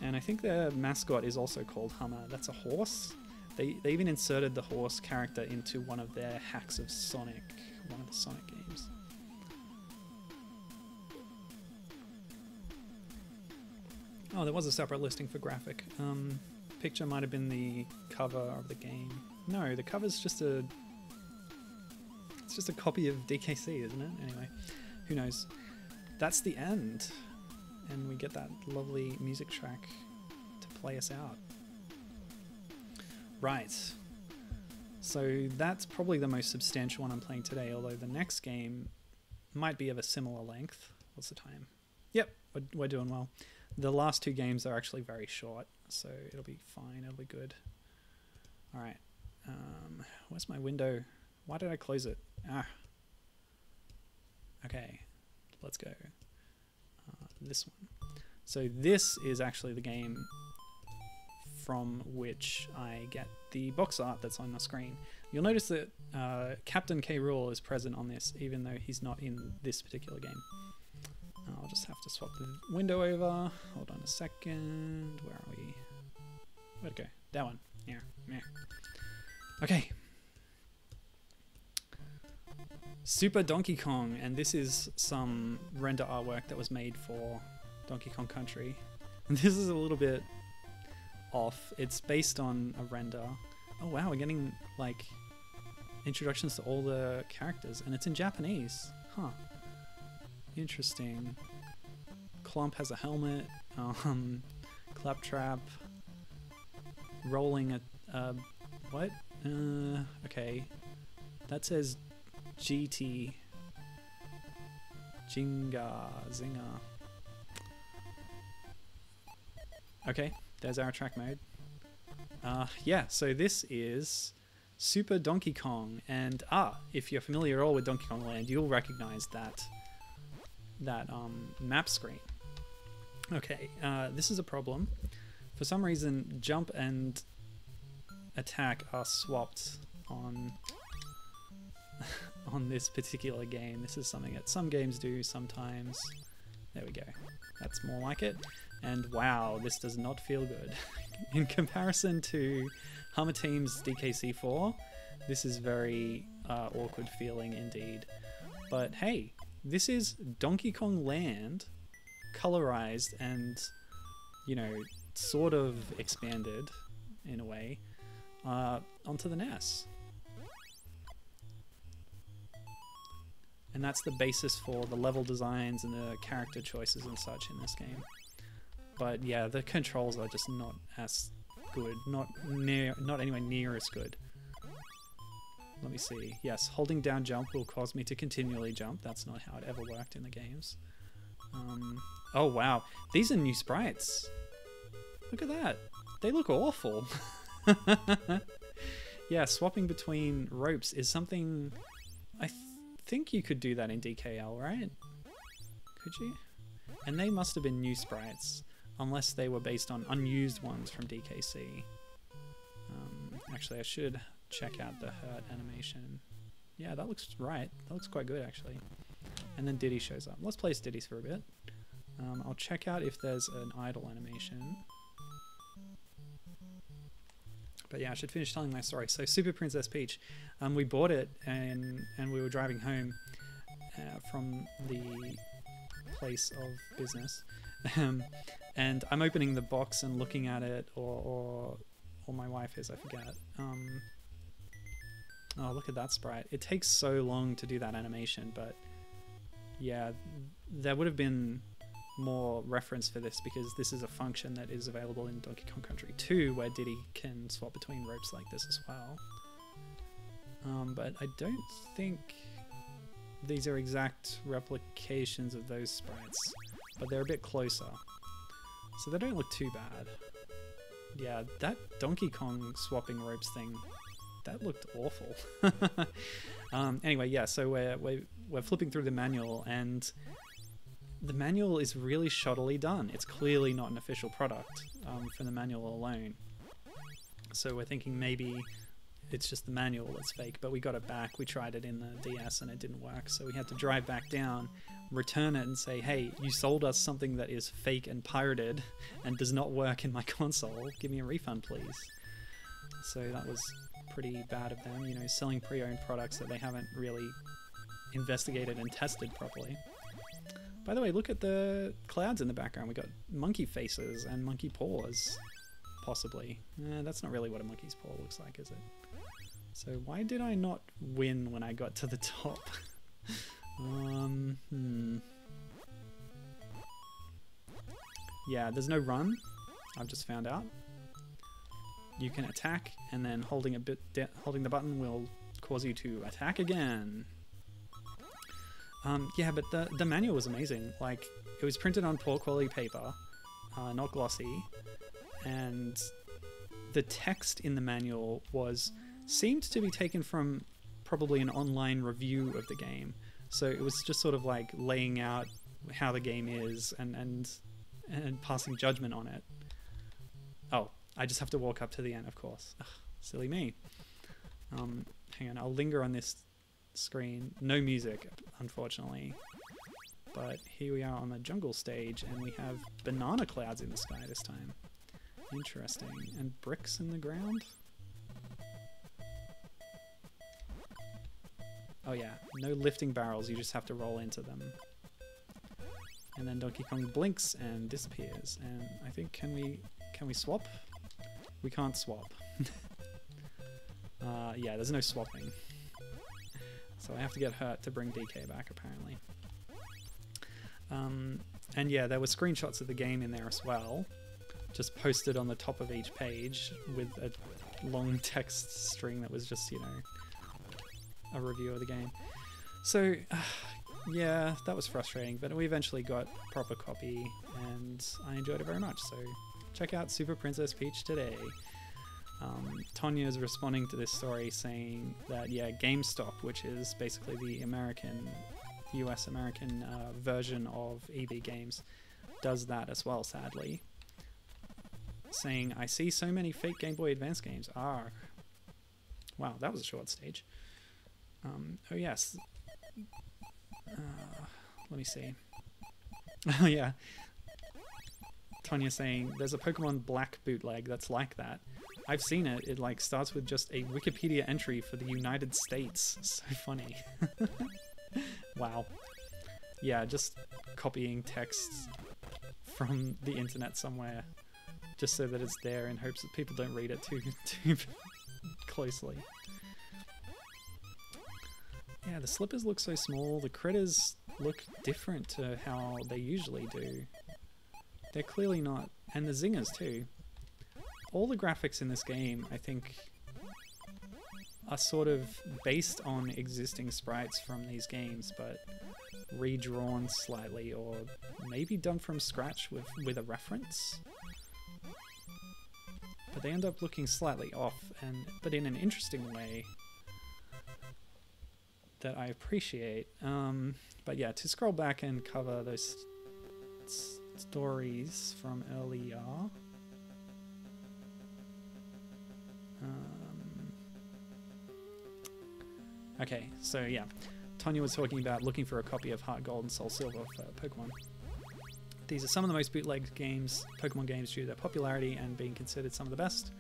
And I think their mascot is also called Hummer. That's a horse. They even inserted the horse character into one of their hacks of Sonic, one of the Sonic games. Oh, there was a separate listing for graphic. Picture might have been the cover of the game. No, the cover's just a... It's just a copy of DKC, isn't it? Anyway, who knows? That's the end. And we get that lovely music track to play us out. Right. So that's probably the most substantial one I'm playing today, although the next game might be of a similar length. What's the time? Yep, we're doing well. The last two games are actually very short, so it'll be fine, it'll be good. Alright, where's my window? Why did I close it? Okay, let's go. This one. So this is actually the game from which I get the box art that's on the screen. You'll notice that Captain K. Rool is present on this, even though he's not in this particular game. I'll just have to swap the window over. Hold on a second. Where are we? Where'd it go? That one. Yeah. Okay. Super Donkey Kong, and this is some render artwork that was made for Donkey Kong Country. And this is a little bit off. It's based on a render. Oh wow, we're getting like introductions to all the characters, and it's in Japanese. Huh. Interesting. Clump has a helmet. Claptrap. Rolling a... what? Okay. That says GT. Zinger. Okay, there's our track mode. Yeah, so this is Super Donkey Kong, and if you're familiar at all with Donkey Kong Land, you'll recognize that map screen. Okay, this is a problem. For some reason, jump and attack are swapped on on this particular game. This is something that some games do sometimes. There we go. That's more like it. And wow, this does not feel good. In comparison to Hummer Team's DKC4, this is very awkward feeling indeed. But hey, this is Donkey Kong Land colorized and, you know, sort of expanded in a way onto the NES. And that's the basis for the level designs and the character choices and such in this game. But yeah, the controls are just not as good, not anywhere near as good. Let me see. Yes, holding down jump will cause me to continually jump. That's not how it ever worked in the games. Oh wow, these are new sprites. Look at that. They look awful. Yeah, swapping between ropes is something... I think you could do that in DKL, right? Could you? And they must have been new sprites. unless they were based on unused ones from DKC. Actually, I should check out the hurt animation. Yeah, that looks right. That looks quite good, actually. And then Diddy shows up. Let's place Diddy's for a bit. I'll check out if there's an idle animation. But yeah, I should finish telling my story. So Super Princess Peach, we bought it and we were driving home from the place of business. And I'm opening the box and looking at it, or my wife is, I forget. Oh, look at that sprite. It takes so long to do that animation, but yeah, there would have been more reference for this because this is a function that is available in Donkey Kong Country 2 where Diddy can swap between ropes like this as well. But I don't think these are exact replications of those sprites, but they're a bit closer. So they don't look too bad. Yeah, that Donkey Kong swapping ropes thing, that looked awful. Anyway, yeah, so we're flipping through the manual, and the manual is really shoddily done. It's clearly not an official product from the manual alone. So we're thinking maybe it's just the manual that's fake, but we got it back. We tried it in the DS and it didn't work, so we had to drive back down, return it and say, hey, you sold us something that is fake and pirated and does not work in my console. Give me a refund, please. So that was pretty bad of them, you know, selling pre-owned products that they haven't really investigated and tested properly. By the way, look at the clouds in the background. We got monkey faces and monkey paws, possibly. That's not really what a monkey's paw looks like, is it? So why did I not win when I got to the top? Yeah, there's no run. I've just found out. You can attack, and then holding the button will cause you to attack again. Yeah, but the manual was amazing. Like, it was printed on poor quality paper, not glossy, and the text in the manual seemed to be taken from probably an online review of the game. So it was just sort of like laying out how the game is and passing judgment on it. Oh, I just have to walk up to the end, of course. Ugh, silly me. Hang on, I'll linger on this screen. No music, unfortunately. But here we are on the jungle stage, and we have banana clouds in the sky this time. Interesting. And bricks in the ground? Oh yeah, no lifting barrels, you just have to roll into them. And then Donkey Kong blinks and disappears. And I think, can we swap? We can't swap. Yeah, there's no swapping. So I have to get hurt to bring DK back, apparently. And yeah, there were screenshots of the game in there as well, just posted on the top of each page with a long text string that was just, you know, a review of the game. So yeah, that was frustrating, but we eventually got proper copy and I enjoyed it very much. So check out Super Princess Peach today. Tonya is responding to this story saying that, yeah, GameStop, which is basically the US American version of EB Games, does that as well, sadly. Saying, I see so many fake Game Boy Advance games. Arg. Wow, that was a short stage. Oh yes. Let me see. Oh yeah. Tonya saying, there's a Pokemon Black bootleg that's like that. I've seen it. It like starts with just a Wikipedia entry for the United States. So funny. Wow. Yeah, just copying texts from the internet somewhere, just so that it's there in hopes that people don't read it too closely. Yeah, the slippers look so small. The critters look different to how they usually do. They're clearly not. And the zingers too. All the graphics in this game, I think, are sort of based on existing sprites from these games, but redrawn slightly, or maybe done from scratch with a reference. But they end up looking slightly off, but in an interesting way that I appreciate. But yeah, to scroll back and cover those stories from earlier. Okay, so yeah, Tonya was talking about looking for a copy of Heart Gold and Soul Silver for Pokemon. These are some of the most bootlegged games, Pokemon games, due to their popularity and being considered some of the best.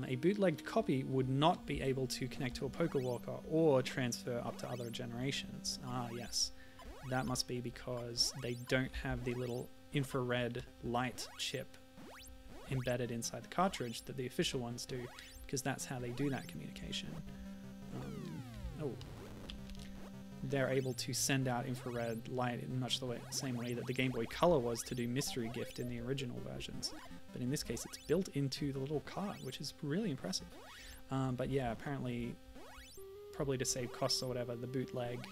A bootlegged copy would not be able to connect to a Pokewalker or transfer up to other generations. Ah, yes. That must be because they don't have the little infrared light chip embedded inside the cartridge that the official ones do, because that's how they do that communication. They're able to send out infrared light in much the same way that the Game Boy Color was to do Mystery Gift in the original versions. But in this case, it's built into the little cart, which is really impressive. But yeah, apparently, probably to save costs or whatever, the bootleg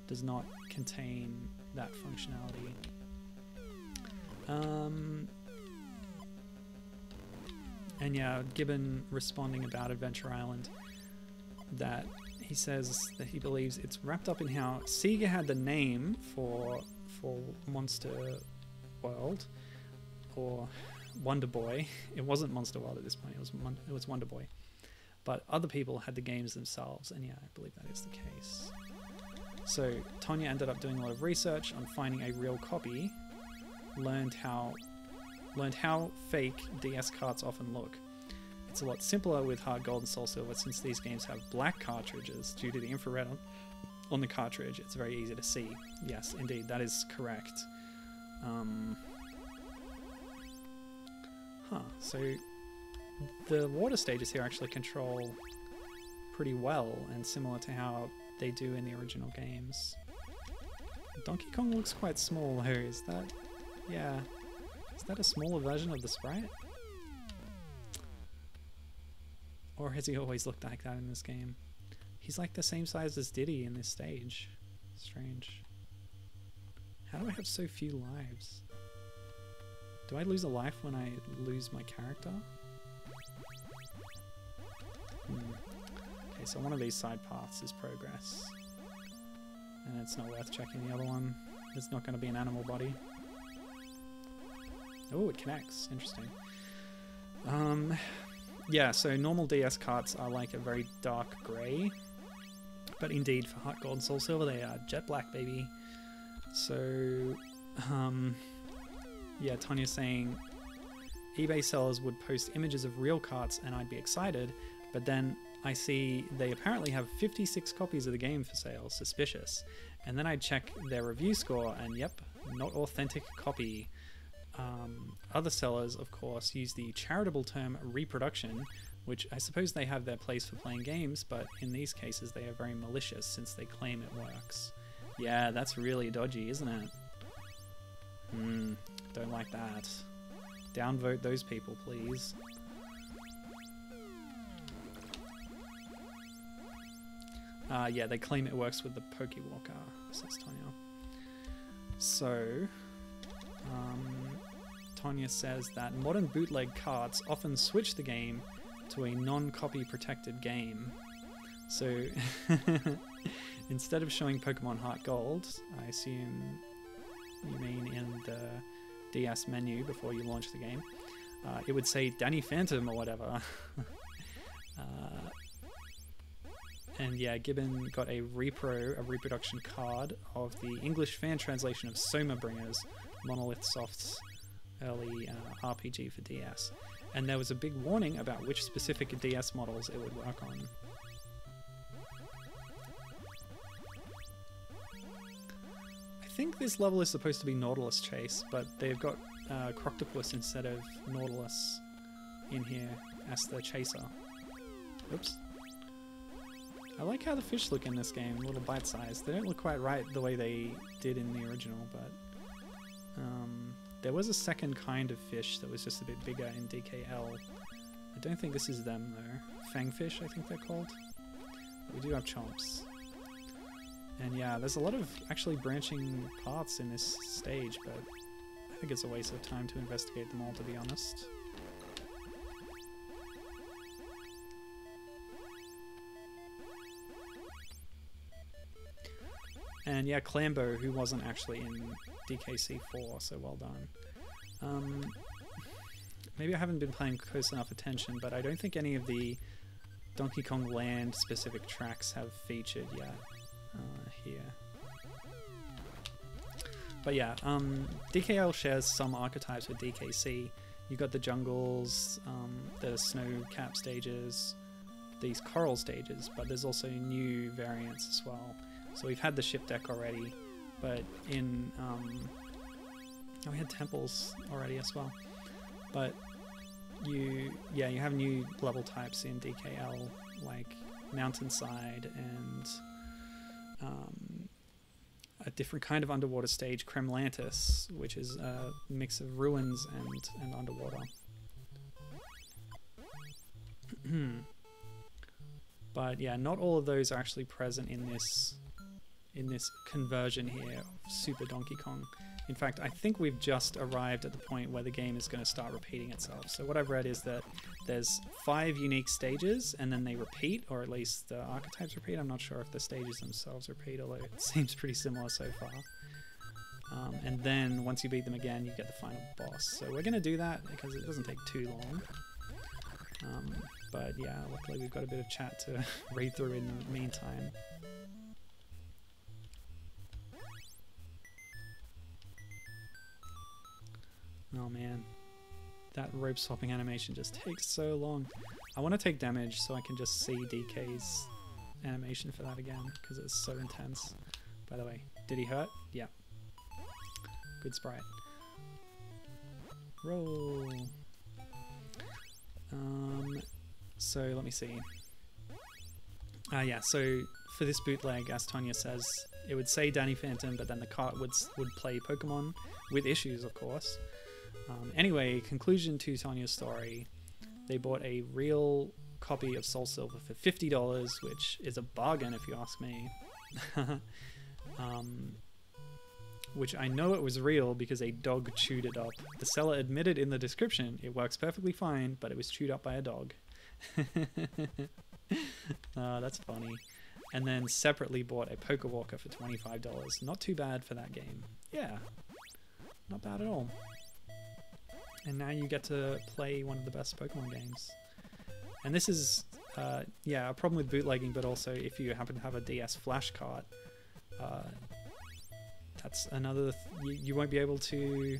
does not contain that functionality. And yeah, Gibbon responding about Adventure Island, that he says that he believes it's wrapped up in how Sega had the name for Monster World, or Wonder Boy. It wasn't Monster World at this point, it was Wonder Boy. But other people had the games themselves, and yeah, I believe that is the case. So Tonya ended up doing a lot of research on finding a real copy, learned how fake DS carts often look. It's a lot simpler with Heart Gold and Soul Silver, since these games have black cartridges due to the infrared on the cartridge. It's very easy to see. Yes, indeed, that is correct. So the water stages here actually control pretty well, and similar to how they do in the original games. Donkey Kong looks quite small though, is that? Yeah. Is that a smaller version of the sprite? Or has he always looked like that in this game? He's like the same size as Diddy in this stage. Strange. How do I have so few lives? Do I lose a life when I lose my character? Okay, so one of these side paths is progress. And it's not worth checking the other one. There's not going to be an animal body. Oh, it connects. Interesting. Yeah, so normal DS carts are like a very dark grey. But indeed, for Heart Gold and Soul Silver, they are jet black, baby. So, yeah, Tonya's saying eBay sellers would post images of real carts and I'd be excited, but then I see they apparently have 56 copies of the game for sale. Suspicious. And then I'd check their review score and yep, not authentic copy. Other sellers, of course, use the charitable term reproduction, which I suppose they have their place for playing games, but in these cases they are very malicious since they claim it works. Yeah, that's really dodgy, isn't it? Don't like that. Downvote those people, please. Yeah, they claim it works with the Pokewalker, says Tonya. So, Tonya says that modern bootleg carts often switch the game to a non-copy protected game. So, instead of showing Pokemon Heart Gold, I assume you mean in the DS menu before you launch the game, it would say Danny Phantom or whatever. And yeah, Gibbon got a reproduction card of the English fan translation of Soma Bringers, Monolith Soft's early RPG for DS. And there was a big warning about which specific DS models it would work on. I think this level is supposed to be Nautilus Chase, but they've got Croctopus instead of Nautilus in here as the chaser. Oops. I like how the fish look in this game, a little bite-sized. They don't look quite right the way they did in the original, but there was a second kind of fish that was just a bit bigger in DKL. I don't think this is them though. Fangfish, I think they're called. But we do have chomps. And yeah, there's a lot of actually branching paths in this stage, but I think it's a waste of time to investigate them all, to be honest. And yeah, Clambo, who wasn't actually in DKC4, so well done. Maybe I haven't been paying close enough attention, but I don't think any of the Donkey Kong Land specific tracks have featured yet here. But yeah, DKL shares some archetypes with DKC. You got the jungles, the snow cap stages, these coral stages, but there's also new variants as well. So we've had the ship deck already, but in we had temples already as well. But you have new level types in DKL, like Mountainside and a different kind of underwater stage, Kremlantis, which is a mix of ruins and underwater. But yeah, not all of those are actually present in this conversion here of Super Donkey Kong. In fact, I think we've just arrived at the point where the game is going to start repeating itself. So what I've read is that there's 5 unique stages and then they repeat, or at least the archetypes repeat. I'm not sure if the stages themselves repeat, although it seems pretty similar so far. And then once you beat them again, you get the final boss. So we're going to do that because it doesn't take too long. But yeah, luckily we've got a bit of chat to read through in the meantime. Oh man, that rope swapping animation just takes so long. I want to take damage so I can just see DK's animation for that again, because it's so intense. By the way, did he hurt? Yeah. Good sprite. Roll. So let me see. Yeah, so for this bootleg, as Tonya says, it would say Danny Phantom, but then the cart would play Pokemon, with issues of course. Anyway, conclusion to Tonya's story. They bought a real copy of Soul Silver for $50, which is a bargain if you ask me. Which I know it was real because a dog chewed it up. The seller admitted in the description it works perfectly fine, but it was chewed up by a dog. That's funny. And then separately bought a Poker Walker for $25. Not too bad for that game. Yeah, not bad at all. And now you get to play one of the best Pokemon games. And this is, yeah, a problem with bootlegging, but also if you happen to have a DS flash cart, that's another... you won't be able to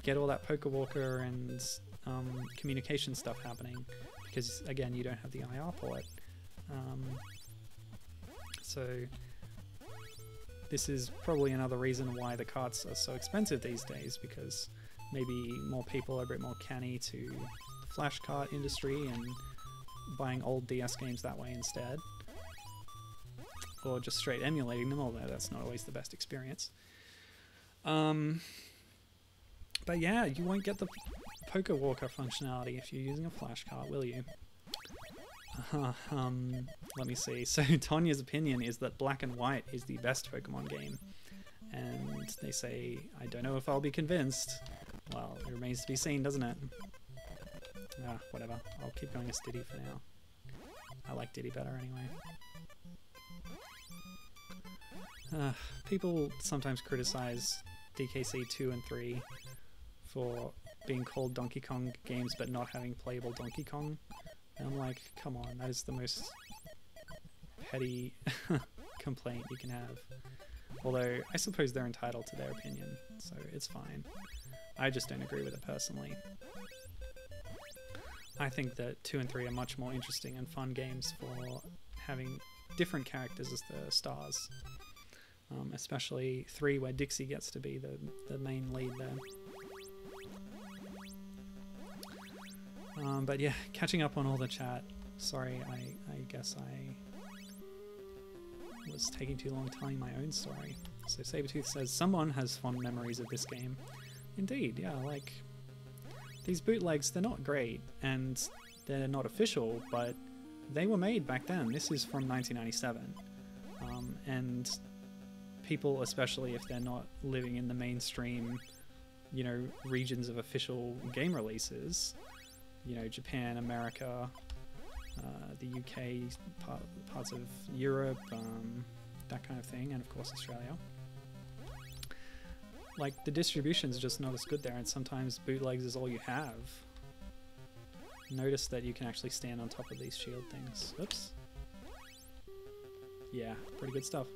get all that Poker Walker and communication stuff happening, because, again, you don't have the IR port. So this is probably another reason why the carts are so expensive these days, because maybe more people are a bit more canny to the flash cart industry and buying old DS games that way instead. Or just straight emulating them, although that's not always the best experience. But yeah, you won't get the Poker Walker functionality if you're using a flash cart, will you? Let me see. So Tonya's opinion is that Black and White is the best Pokemon game. And they say, I don't know if I'll be convinced. Well, it remains to be seen, doesn't it? Whatever. I'll keep going as Diddy for now. I like Diddy better anyway. People sometimes criticize DKC 2 and 3 for being called Donkey Kong games but not having playable Donkey Kong. And I'm like, come on, that is the most petty complaint you can have. Although, I suppose they're entitled to their opinion, so it's fine. I just don't agree with it personally. I think that 2 and 3 are much more interesting and fun games for having different characters as the stars. Especially 3, where Dixie gets to be the main lead there. But yeah, catching up on all the chat. Sorry, I guess I was taking too long telling my own story. So Sabretooth says, someone has fond memories of this game. Indeed, yeah, like, these bootlegs, they're not great, and they're not official, but they were made back then. This is from 1997. And people, especially if they're not living in the mainstream, you know, regions of official game releases, you know, Japan, America, the UK, parts of Europe, that kind of thing, and of course Australia. Like, the distribution's just not as good there, and sometimes bootlegs is all you have. Notice that you can actually stand on top of these shield things. Oops. Yeah, pretty good stuff.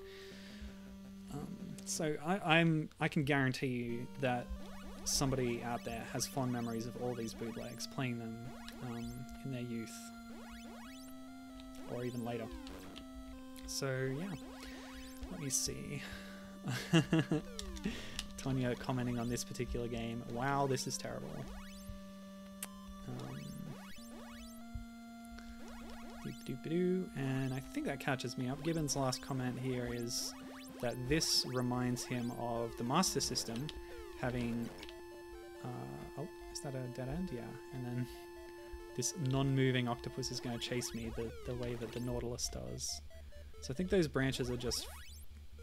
So I can guarantee you that somebody out there has fond memories of all these bootlegs, playing them in their youth or even later. So yeah, let me see. Tonya commenting on this particular game. Wow, this is terrible. And I think that catches me up. Gibbon's last comment here is that this reminds him of the Master System having... oh, is that a dead end? Yeah. And then this non-moving octopus is going to chase me the way that the Nautilus does. So I think those branches are just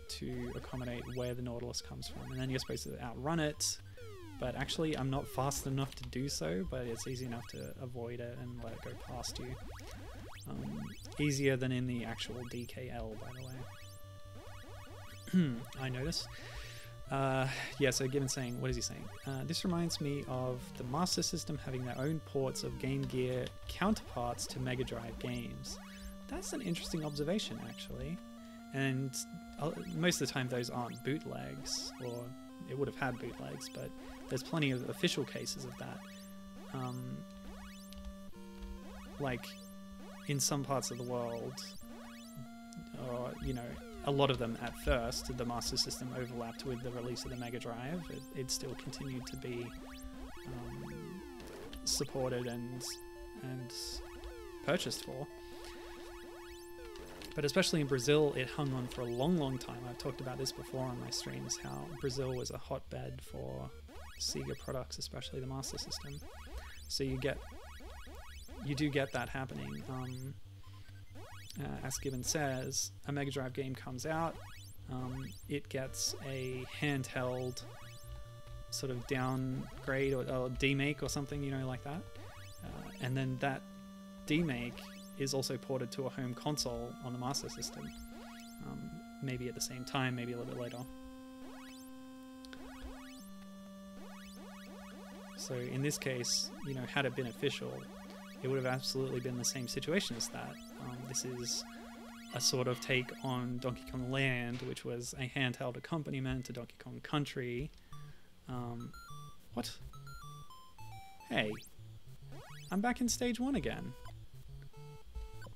to accommodate where the Nautilus comes from. And then you're supposed to outrun it. But actually, I'm not fast enough to do so, but it's easy enough to avoid it and let it go past you. Easier than in the actual DKL, by the way. I notice. Yeah, so Gibbon's saying, what is he saying? This reminds me of the Master System having their own ports of Game Gear counterparts to Mega Drive games. That's an interesting observation, actually. And most of the time those aren't bootlegs, or it would have had bootlegs, but there's plenty of official cases of that. Like, in some parts of the world, or, you know, a lot of them at first, the Master System overlapped with the release of the Mega Drive. It still continued to be supported and purchased for. But especially in Brazil, it hung on for a long, long time. I've talked about this before on my streams, how Brazil was a hotbed for Sega products, especially the Master System. So you do get that happening. As Gibbon says, a Mega Drive game comes out, it gets a handheld sort of downgrade or demake or something, you know, like that. And then that demake is also ported to a home console on the Master System. Maybe at the same time, maybe a little bit later. So in this case, you know, had it been official, it would have absolutely been the same situation as that. This is a sort of take on Donkey Kong Land, which was a handheld accompaniment to Donkey Kong Country. What? Hey, I'm back in stage 1 again.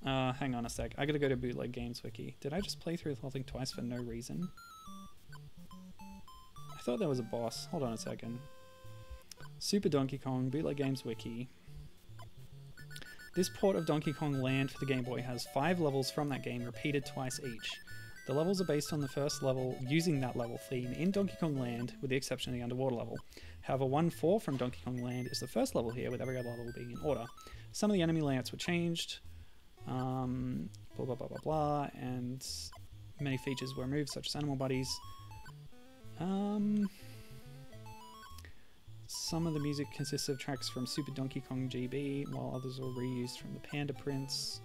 Hang on a sec. I gotta go to Bootleg Games Wiki. Did I just play through the whole thing twice for no reason? I thought there was a boss. Hold on a second. Super Donkey Kong, Bootleg Games Wiki. This port of Donkey Kong Land for the Game Boy has 5 levels from that game repeated twice each. The levels are based on the first level using that level theme in Donkey Kong Land, with the exception of the underwater level. However, 1-4 from Donkey Kong Land is the first level here, with every other level being in order. Some of the enemy layouts were changed, blah blah blah blah blah, and many features were removed, such as animal buddies. Some of the music consists of tracks from Super Donkey Kong GB, while others were reused from the Panda Prince.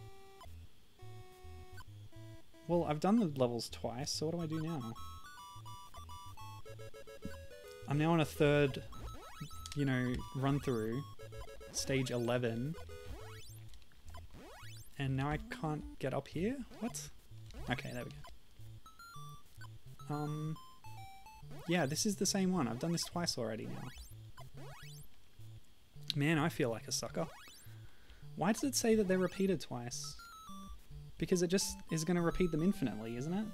Well, I've done the levels twice, so what do I do now? I'm now on a third, you know, run through, stage 11. And now I can't get up here? What? Okay, there we go. Yeah, this is the same one. I've done this twice already now. Man, I feel like a sucker. Why does it say that they're repeated twice? Because it just is going to repeat them infinitely, isn't it?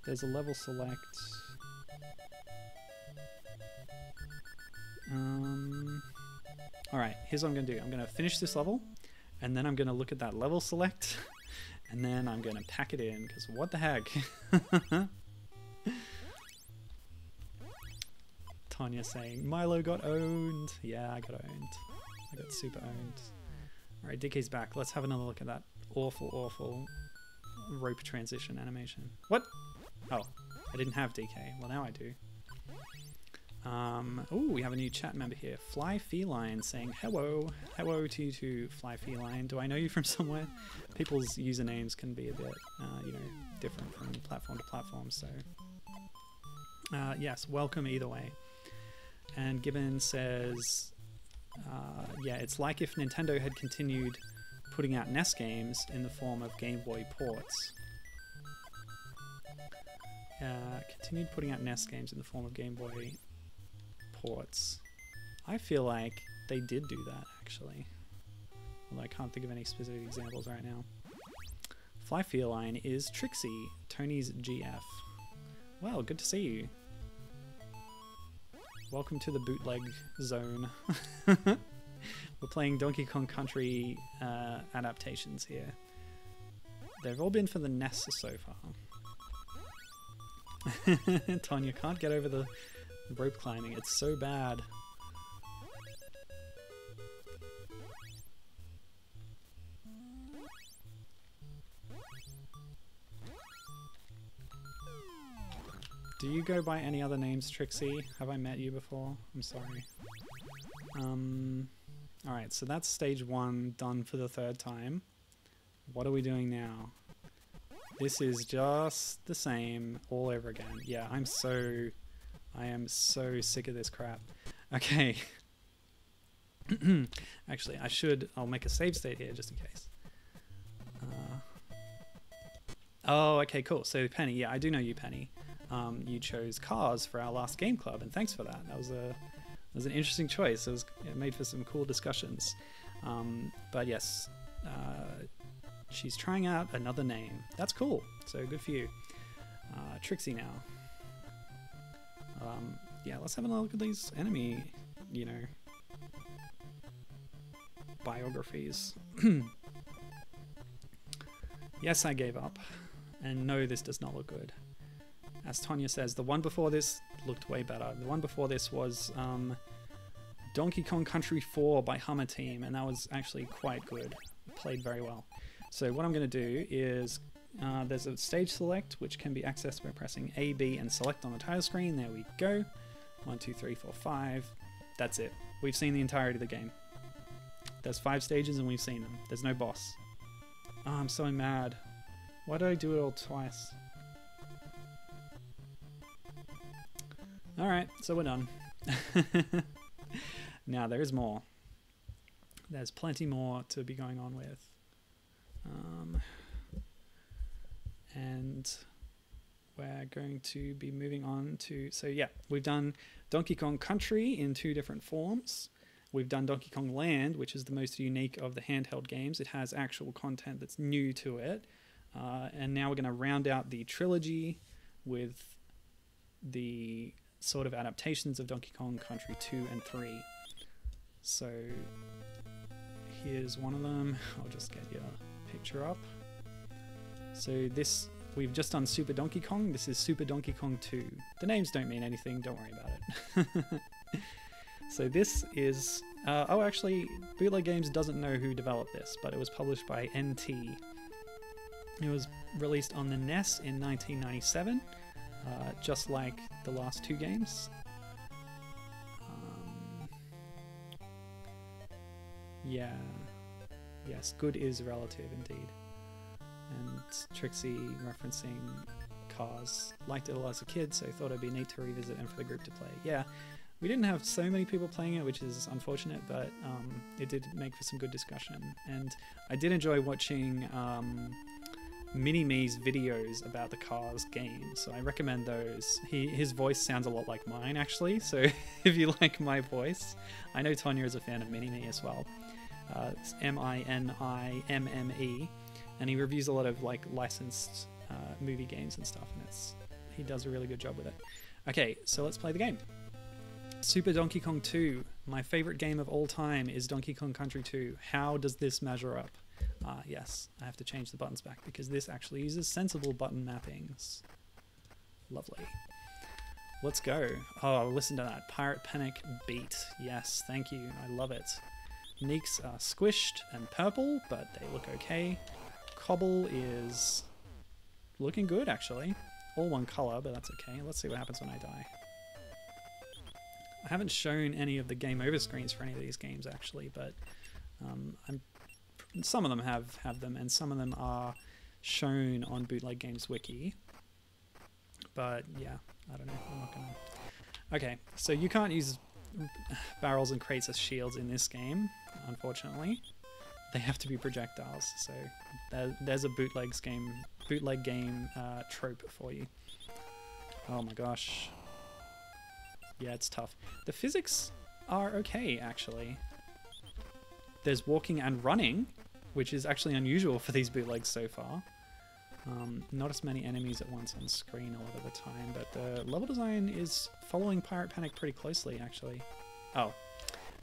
There's a level select. Alright, here's what I'm going to do. I'm going to finish this level, and then I'm going to look at that level select, and then I'm going to pack it in, because what the heck? Tanya saying, Milo got owned. Yeah, I got owned. I got super owned. Alright, DK's back. Let's have another look at that awful, awful rope transition animation. What? Oh, I didn't have DK. Well, now I do. Oh, we have a new chat member here. Fly Feline saying hello. Hello to you too, Fly Feline. Do I know you from somewhere? People's usernames can be a bit, you know, different from platform to platform. So, yes, welcome either way. And Gibbon says, yeah, it's like if Nintendo had continued putting out NES games in the form of Game Boy ports. Continued putting out NES games in the form of Game Boy ports. I feel like they did do that, actually. Although I can't think of any specific examples right now. Fly Feline is Trixie, Tony's GF. Well, good to see you. Welcome to the bootleg zone. We're playing Donkey Kong Country adaptations here. They've all been for the NES so far. Tonya can't get over the rope climbing. It's so bad. Do you go by any other names, Trixie? Have I met you before? I'm sorry. Alright, so that's stage 1 done for the 3rd time. What are we doing now? This is just the same all over again. Yeah, I am so sick of this crap. Okay. Actually, I'll make a save state here just in case. Oh, okay, cool. So Penny, yeah, I do know you, Penny. You chose Cars for our last game club, and thanks for that. That was an interesting choice. It made for some cool discussions. But yes, she's trying out another name. That's cool. So good for you. Trixie now. Yeah, let's have a look at these enemy, you know, biographies. Yes, I gave up. And no, this does not look good. As Tonya says, the one before this looked way better. The one before this was Donkey Kong Country 4 by Hummer Team, and that was actually quite good. Played very well. So what I'm going to do is, there's a stage select, which can be accessed by pressing A, B, and select on the title screen. There we go. 1, 2, 3, 4, 5. That's it. We've seen the entirety of the game. There's 5 stages and we've seen them. There's no boss. Oh, I'm so mad. Why did I do it all twice? Alright, so we're done. Now, there is more. There's plenty more to be going on with. And we're going to be moving on to... So yeah, we've done Donkey Kong Country in 2 different forms. We've done Donkey Kong Land, which is the most unique of the handheld games. It has actual content that's new to it. And now we're going to round out the trilogy with the sort of adaptations of Donkey Kong Country 2 and 3. So here's one of them. I'll just get your picture up. So this, we've just done Super Donkey Kong. This is Super Donkey Kong 2. The names don't mean anything, don't worry about it. So this is, oh actually, Bootleg Games doesn't know who developed this, but it was published by NT. It was released on the NES in 1997, just like the last 2 games. Yeah, yes, good is relative indeed. And Trixie referencing Cars. Liked it a lot as a kid, so thought it'd be neat to revisit and for the group to play. Yeah, we didn't have so many people playing it, which is unfortunate, but it did make for some good discussion. And I did enjoy watching Mini-Me's videos about the Cars game, so I recommend those. His voice sounds a lot like mine, actually, so if you like my voice. I know Tonya is a fan of Mini-Me as well. It's M-I-N-I-M-M-E, and he reviews a lot of like licensed movie games and stuff, and he does a really good job with it. Okay, so let's play the game. Super Donkey Kong 2. My favorite game of all time is Donkey Kong Country 2. How does this measure up? Yes, I have to change the buttons back because this actually uses sensible button mappings. Lovely. Let's go. Oh, listen to that. Pirate Panic beat. Yes, thank you. I love it. Neeks are squished and purple, but they look okay. Cobble is looking good, actually. All one color, but that's okay. Let's see what happens when I die. I haven't shown any of the game over screens for any of these games actually, but some of them have them, and some of them are shown on Bootleg Games Wiki. But yeah, I don't know. I'm not gonna. Okay, so you can't use barrels and crates as shields in this game, unfortunately. They have to be projectiles. So there's a bootleg game trope for you. Oh my gosh. Yeah, it's tough. The physics are okay, actually. There's walking and running, which is actually unusual for these bootlegs so far. Not as many enemies at once on screen a lot of the time, but the level design is following Pirate Panic pretty closely, actually. Oh,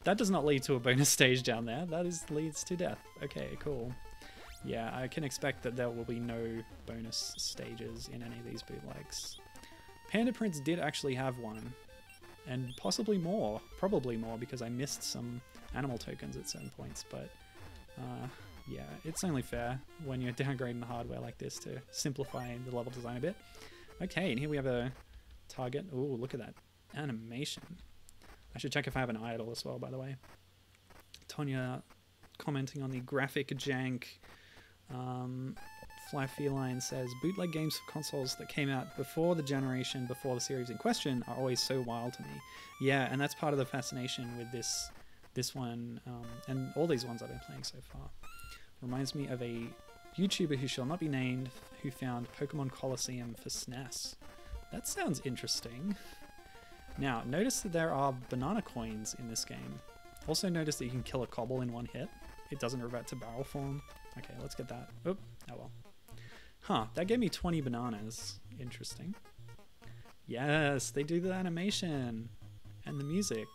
that does not lead to a bonus stage down there. That leads to death. Okay, cool. Yeah, I can expect that there will be no bonus stages in any of these bootlegs. Panda Prince did actually have one, and possibly more, probably more, because I missed some animal tokens at certain points, but yeah, it's only fair when you're downgrading the hardware like this to simplify the level design a bit. Okay, and here we have a target. Ooh, look at that animation. I should check if I have an idle as well, by the way. Tonya commenting on the graphic jank. Fly Feline says, bootleg games for consoles that came out before the generation, before the series in question, are always so wild to me. Yeah, and that's part of the fascination with this one, and all these ones I've been playing so far. Reminds me of a YouTuber who shall not be named, who found Pokemon Colosseum for SNES. That sounds interesting. Now, notice that there are banana coins in this game. Also notice that you can kill a cobble in one hit. It doesn't revert to barrel form. Okay, let's get that. Oh well. Huh, that gave me 20 bananas. Interesting. Yes, they do the animation and the music.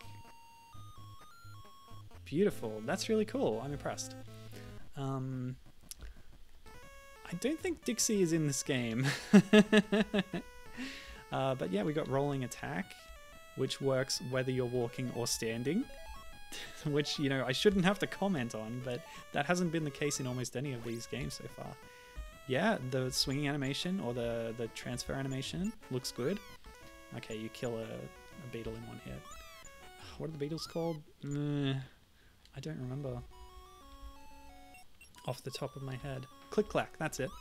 Beautiful. That's really cool. I'm impressed. I don't think Dixie is in this game. But yeah, we got rolling attack, which works whether you're walking or standing. Which, you know, I shouldn't have to comment on, but that hasn't been the case in almost any of these games so far. Yeah, the swinging animation or the transfer animation looks good. Okay, you kill a beetle in one hit. What are the beetles called? I don't remember off the top of my head. Click clack, that's it.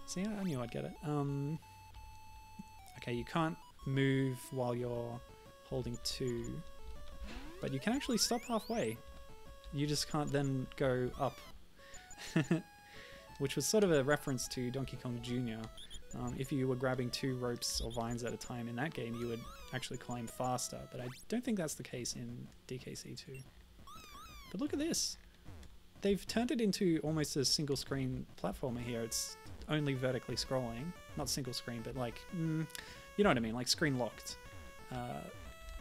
See, I knew I'd get it. Okay, you can't move while you're holding 2, but you can actually stop halfway. You just can't then go up. Which was sort of a reference to Donkey Kong Jr. If you were grabbing 2 ropes or vines at a time in that game, you would actually climb faster, but I don't think that's the case in DKC2. But look at this. They've turned it into almost a single screen platformer here. It's only vertically scrolling. Not single screen, but like, you know what I mean, like screen locked.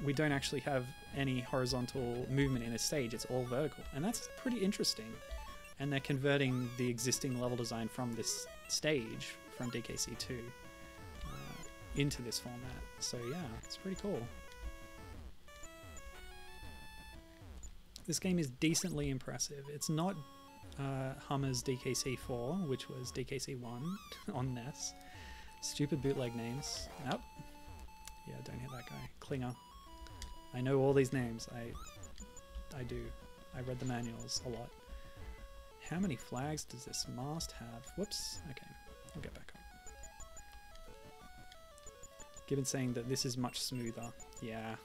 We don't actually have any horizontal movement in a stage. It's all vertical, and that's pretty interesting. And they're converting the existing level design from this stage, from DKC2, into this format. So yeah, it's pretty cool. This game is decently impressive. It's not Hummer's DKC4, which was DKC1 on NES. Stupid bootleg names. Nope. Yeah, don't hit that guy. Klinger. I know all these names. I do. I read the manuals a lot. How many flags does this mast have? Whoops. Okay, I'll get back up. Given saying that this is much smoother. Yeah.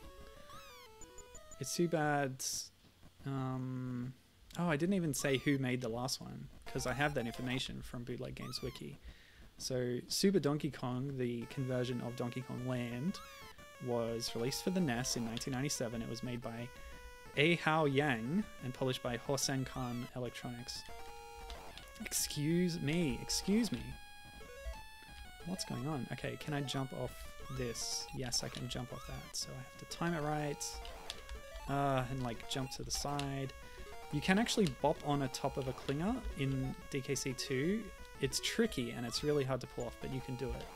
It's too bad. Oh, I didn't even say who made the last one, because I have that information from Bootleg Games Wiki. So Super Donkey Kong, the conversion of Donkey Kong Land, was released for the NES in 1997. It was made by Hao Yang and published by Shin-Shin Electronics. Excuse me. What's going on? Okay, can I jump off this? Yes, I can jump off that. So I have to time it right. And like jump to the side. You can actually bop on a top of a clinger in DKC2. It's tricky and it's really hard to pull off, but you can do it.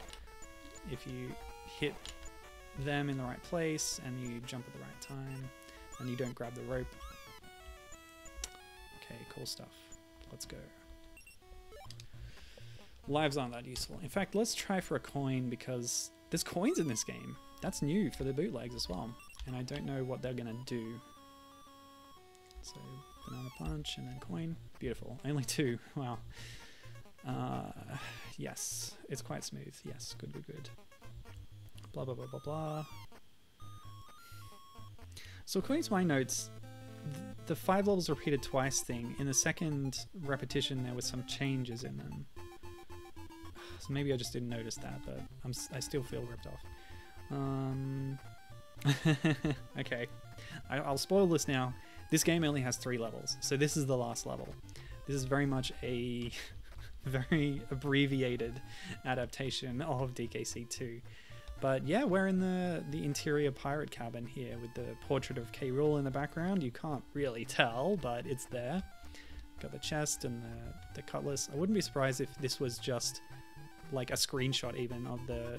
If you hit them in the right place and you jump at the right time and you don't grab the rope. Okay, cool stuff. Let's go. Lives aren't that useful. In fact, let's try for a coin because there's coins in this game. That's new for the bootlegs as well. and I don't know what they're gonna do. So banana punch and then coin. Beautiful. Only 2. Wow. Yes, it's quite smooth. Yes, good, good, good. Blah, blah, blah, blah, blah. So according to my notes, the 5 levels repeated twice thing, in the second repetition there were some changes in them. So maybe I just didn't notice that, but I still feel ripped off. Okay, I'll spoil this now. This game only has 3 levels, so this is the last level. This is very much a very abbreviated adaptation of DKC2. But yeah, we're in the interior pirate cabin here with the portrait of K. Rool in the background. You can't really tell, but it's there. Got the chest and the cutlass. I wouldn't be surprised if this was just like a screenshot even of the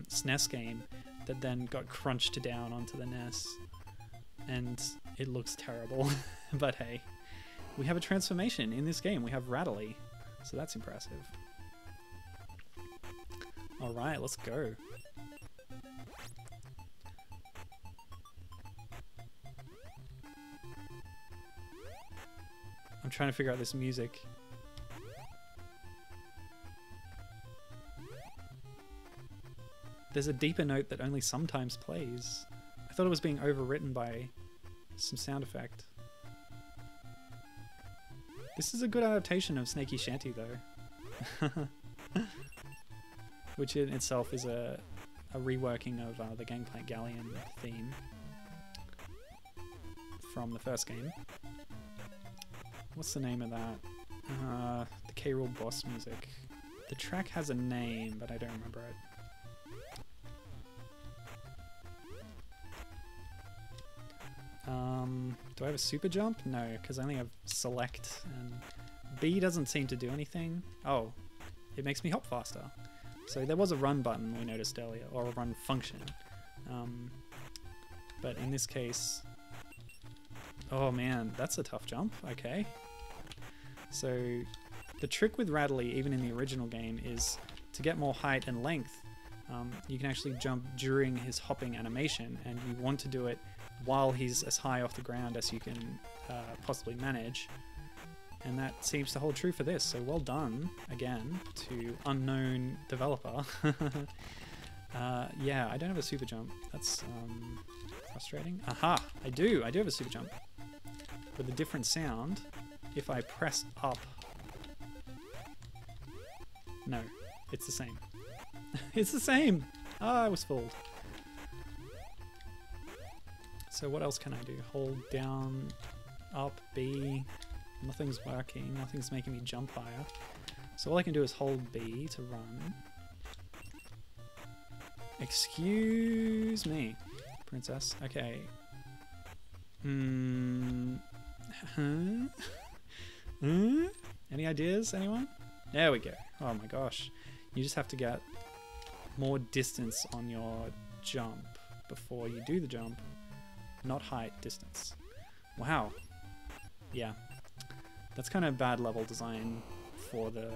SNES game that then got crunched down onto the NES. And it looks terrible. But hey, we have a transformation in this game. We have Rattly. So that's impressive. Alright, let's go. I'm trying to figure out this music. There's a deeper note that only sometimes plays. I thought it was being overwritten by some sound effect. This is a good adaptation of Snaky Shanty though. Which in itself is a reworking of the Gangplank Galleon theme from the first game. What's the name of that? The K. Rool boss music. The track has a name, but I don't remember it. Do I have a super jump? No, because I only have select, and B doesn't seem to do anything. Oh, it makes me hop faster. So there was a run button we noticed earlier, or a run function. But in this case... Oh man, that's a tough jump. Okay. So the trick with Rattly, even in the original game, is to get more height and length. You can actually jump during his hopping animation, and you want to do it while he's as high off the ground as you can possibly manage. And that seems to hold true for this, so well done, again, to unknown developer. Yeah, I don't have a super jump. That's frustrating. Aha! I do have a super jump. With a different sound, if I press up... No, it's the same. It's the same! Ah, I was fooled. So what else can I do? Hold down, up, B. Nothing's working, nothing's making me jump higher. So all I can do is hold B to run. Excuse me, princess. Okay. Any ideas, anyone? There we go. Oh my gosh. You just have to get more distance on your jump before you do the jump. Not height, distance. Wow. Yeah. That's kind of bad level design for the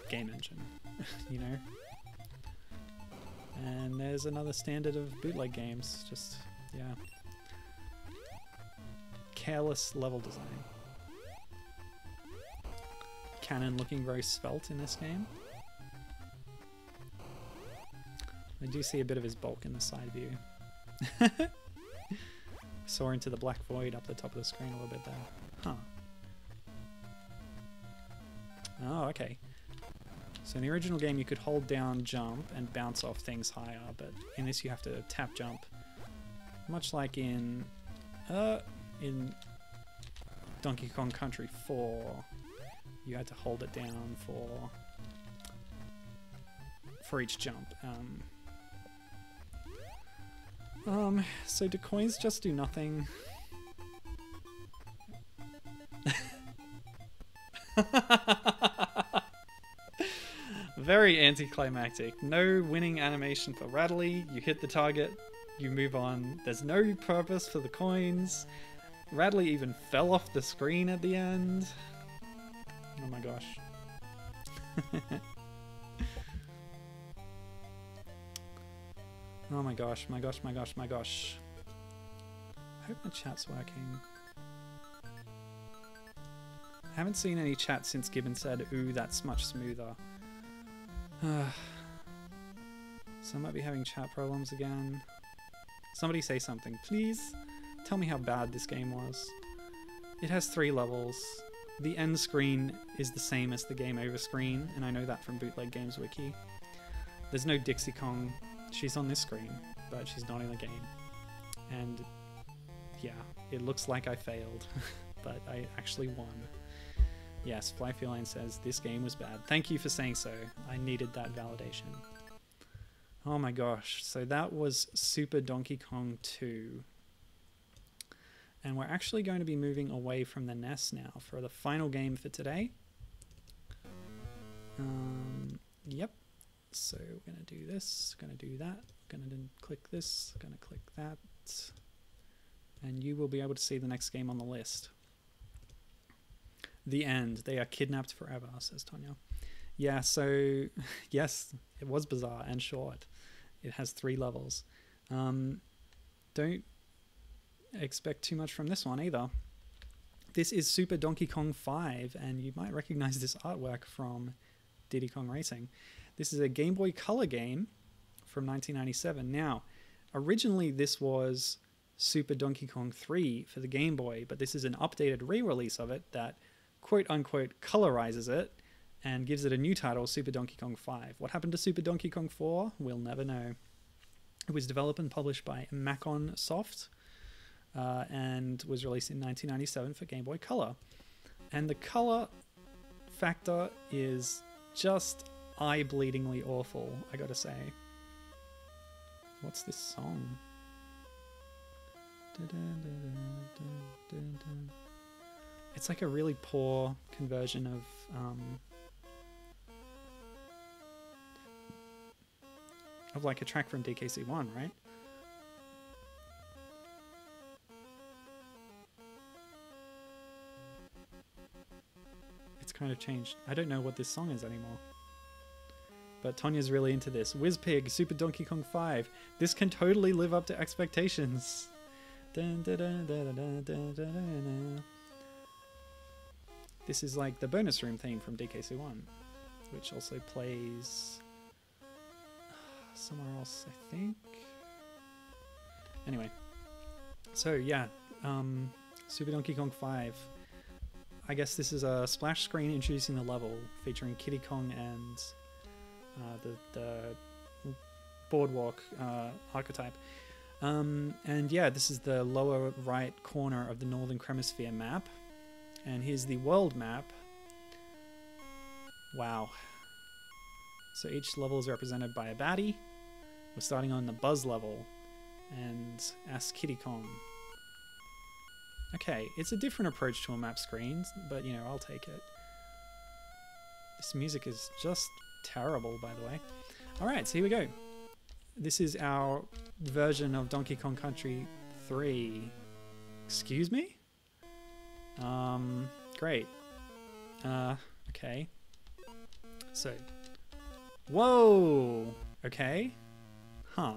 game engine, you know? And there's another standard of bootleg games. Just, yeah. Careless level design. Cannon looking very svelte in this game. I do see a bit of his bulk in the side view. Saw into the black void up the top of the screen a little bit there. Huh. Oh, okay. So in the original game you could hold down jump and bounce off things higher, but in this you have to tap jump. Much like in Donkey Kong Country 4, you had to hold it down for each jump. So do coins just do nothing? Very anticlimactic. No winning animation for Rattly. You hit the target, you move on. There's no purpose for the coins. Rattly even fell off the screen at the end. Oh my gosh. Oh my gosh, my gosh, my gosh, my gosh. I hope my chat's working. I haven't seen any chat since Gibbon said, ooh, that's much smoother. So I might be having chat problems again. Somebody say something, please. Tell me how bad this game was. It has 3 levels. The end screen is the same as the game over screen, and I know that from Bootleg Games Wiki. There's no Dixie Kong. She's on this screen, but she's not in the game. And yeah, it looks like I failed, but I actually won. Yes, Flyfeline says this game was bad. Thank you for saying so. I needed that validation. Oh my gosh, so that was Super Donkey Kong 2. And we're actually going to be moving away from the NES now for the final game for today. Yep. So we're going to do this, going to do that, going to click this, going to click that. And you will be able to see the next game on the list. The end. They are kidnapped forever, says Tonya. Yeah, so yes, it was bizarre and short. It has 3 levels. Don't expect too much from this one either. This is Super Donkey Kong 5, and you might recognize this artwork from Diddy Kong Racing. This is a Game Boy Color game from 1997. Now, originally this was Super Donkey Kong 3 for the Game Boy, but this is an updated re-release of it that quote-unquote colorizes it and gives it a new title, Super Donkey Kong 5. What happened to Super Donkey Kong 4? We'll never know. It was developed and published by Macon Soft and was released in 1997 for Game Boy Color. And the color factor is just eye-bleedingly awful, I gotta say. What's this song? It's like a really poor conversion of like a track from DKC1, right? It's kind of changed. I don't know what this song is anymore. But Tonya's really into this. Whizpig, Super Donkey Kong 5. This can totally live up to expectations. This is like the bonus room theme from DKC1, which also plays somewhere else, I think. Anyway, so yeah, Super Donkey Kong 5. I guess this is a splash screen introducing the level, featuring Kiddy Kong and the boardwalk archetype. And yeah, this is the lower right corner of the Northern Hemisphere map. And here's the world map. Wow. So each level is represented by a baddie. We're starting on the Buzz level. And Ask Kiddy Kong. Okay, it's a different approach to a map screen, but you know, I'll take it. This music is just terrible, by the way. Alright, so here we go. This is our version of Donkey Kong Country 3. Excuse me? Great. Okay. So. Whoa! Okay. Huh.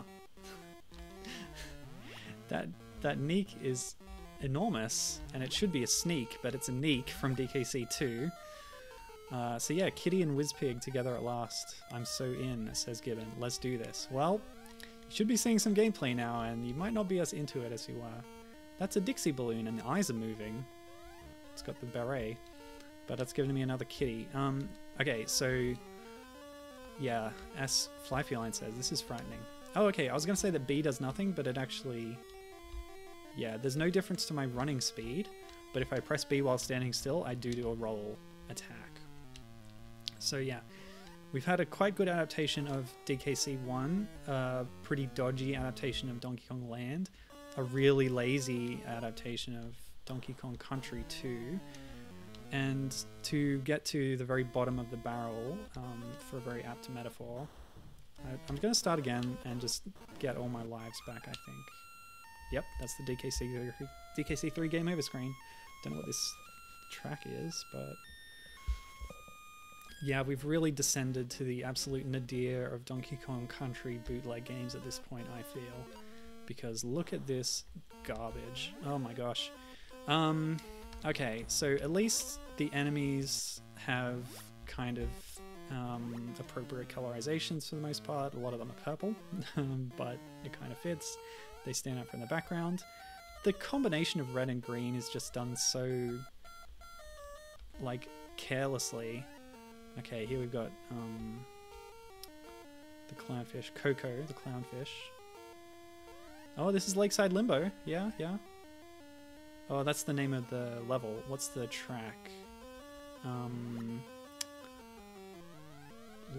That neek is enormous, and it should be a sneak, but it's a neek from DKC2. So yeah, Kitty and Whizpig together at last. I'm so in, says Gibbon. Let's do this. Well, you should be seeing some gameplay now, and you might not be as into it as you were. That's a Dixie balloon, and the eyes are moving. It's got the beret, but that's giving me another kitty. Okay, so yeah, as Flyfeline says, this is frightening. Oh, okay, I was gonna say that B does nothing, but it actually, yeah, there's no difference to my running speed, but if I press B while standing still, I do a roll attack. So yeah, we've had a quite good adaptation of DKC1, a pretty dodgy adaptation of Donkey Kong Land, a really lazy adaptation of Donkey Kong Country 2, and to get to the very bottom of the barrel, for a very apt metaphor, I'm going to start again and just get all my lives back, I think. Yep, that's the DKC3 game over screen. Don't know what this track is, but yeah, we've really descended to the absolute nadir of Donkey Kong Country bootleg games at this point, I feel. because look at this garbage. Oh my gosh. Okay, so at least the enemies have kind of appropriate colorizations for the most part. A lot of them are purple, but it kind of fits. They stand out from the background. The combination of red and green is just done so, like, carelessly. Okay, here we've got the clownfish, Coco, the clownfish. Oh, this is Lakeside Limbo. Yeah, yeah. Oh, that's the name of the level. What's the track?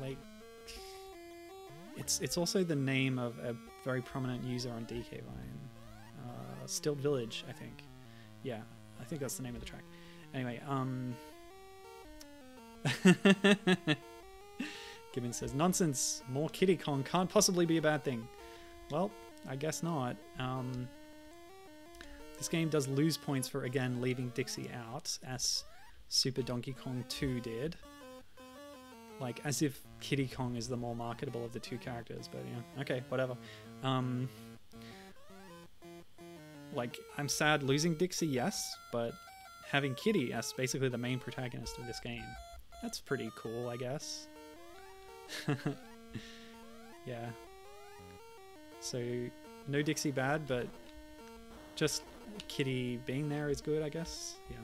Lake. It's also the name of a very prominent user on DK Line. Stilt Village, I think. Yeah, I think that's the name of the track. Anyway, Gibbon says, nonsense, more Kiddy Kong can't possibly be a bad thing. Well, I guess not. This game does lose points for, again, leaving Dixie out, as Super Donkey Kong 2 did. Like, as if Kiddy Kong is the more marketable of the two characters, but yeah, okay, whatever. Like, I'm sad losing Dixie, yes, but having Kiddy as basically the main protagonist of this game, that's pretty cool, I guess. Yeah. So, no Dixie bad, but just Kiddy being there is good, I guess. Yeah.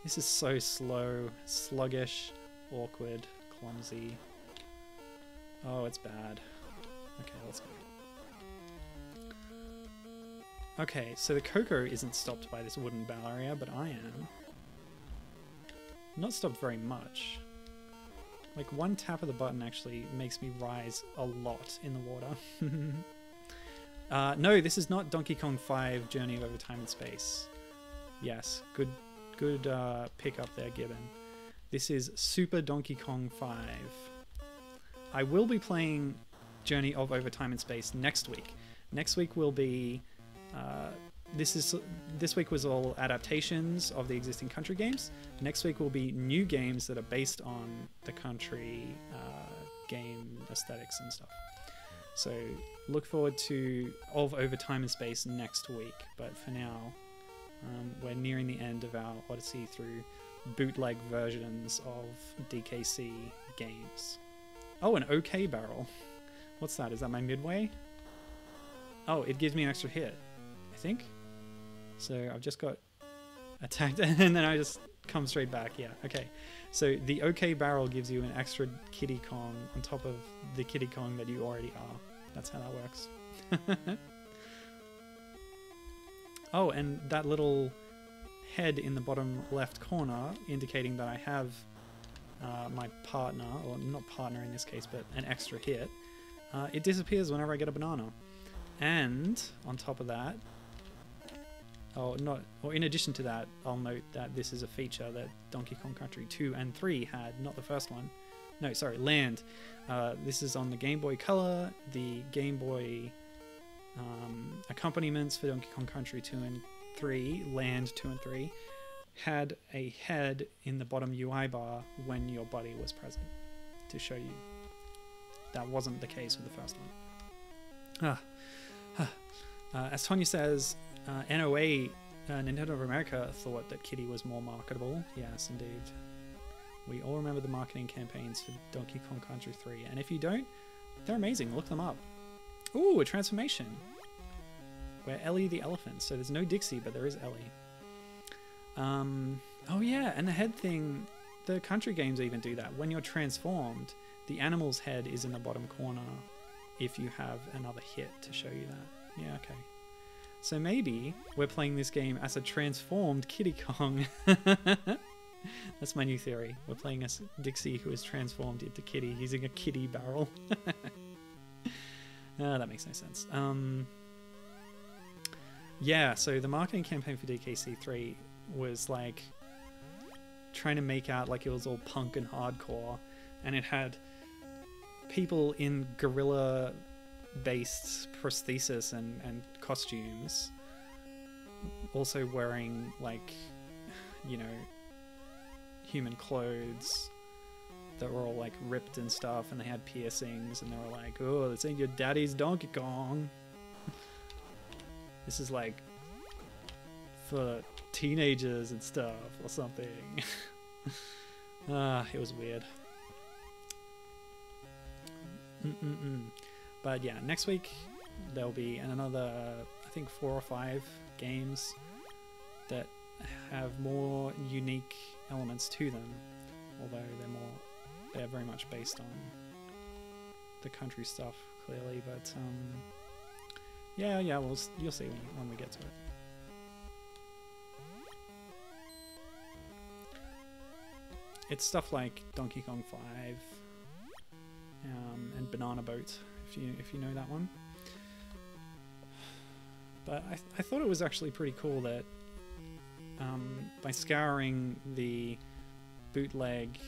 This is so slow, sluggish, awkward, clumsy. Oh, it's bad. Okay, let's go. Okay, so the Coco isn't stopped by this wooden barrier, but I am. Not stopped very much. Like, one tap of the button actually makes me rise a lot in the water. No, this is not Donkey Kong 5 Journey Over Time and Space. Yes, good pick up there, Gibbon. This is Super Donkey Kong 5. I will be playing Journey of Over Time and Space next week. Next week will be... this week was all adaptations of the existing country games. Next week will be new games that are based on the country game aesthetics and stuff. So look forward to Of Over Time and Space next week. But for now, we're nearing the end of our odyssey through bootleg versions of DKC games. Oh, an OK barrel. What's that? Is that my midway? Oh, it gives me an extra hit, I think. So I've just got attacked and then I just come straight back. Yeah, okay. So the OK barrel gives you an extra Kiddy Kong on top of the Kiddy Kong that you already are. That's how that works. Oh, and that little head in the bottom left corner indicating that I have my partner, or not partner in this case, but an extra hit. It disappears whenever I get a banana. And on top of that, in addition to that, I'll note that this is a feature that Donkey Kong Country 2 and 3 had, not the first one. No, sorry, Land. This is on the Game Boy Color, the Game Boy accompaniments for Donkey Kong Country 2 and 3, Land 2 and 3, had a head in the bottom UI bar when your buddy was present to show you. That wasn't the case with the first one. As Tonya says, NOA, Nintendo of America, thought that Kiddy was more marketable. Yes, indeed. We all remember the marketing campaigns for Donkey Kong Country 3, and if you don't, they're amazing. Look them up. Ooh, a transformation. We're Ellie the elephant, so there's no Dixie, but there is Ellie. Oh yeah, and the head thing, the country games even do that. When you're transformed, the animal's head is in the bottom corner if you have another hit to show you that. Yeah, okay. So maybe we're playing this game as a transformed Kiddy Kong. That's my new theory. We're playing as Dixie who is transformed into Kiddy using a Kiddy barrel. That makes no sense. Yeah, so the marketing campaign for DKC3 was like trying to make out like it was all punk and hardcore, and it had people in gorilla based prosthesis and costumes also wearing, like, you know, human clothes that were all like ripped and stuff, and they had piercings, and they were like, oh, this ain't your daddy's Donkey Kong. This is like for teenagers and stuff or something. It was weird. But yeah, next week there'll be another, I think 4 or 5 games that have more unique elements to them, although they're very much based on the country stuff clearly. But yeah, you'll see when we get to it. It's stuff like Donkey Kong 5 and Banana Boat, if you know that one. But I thought it was actually pretty cool that by scouring the bootleg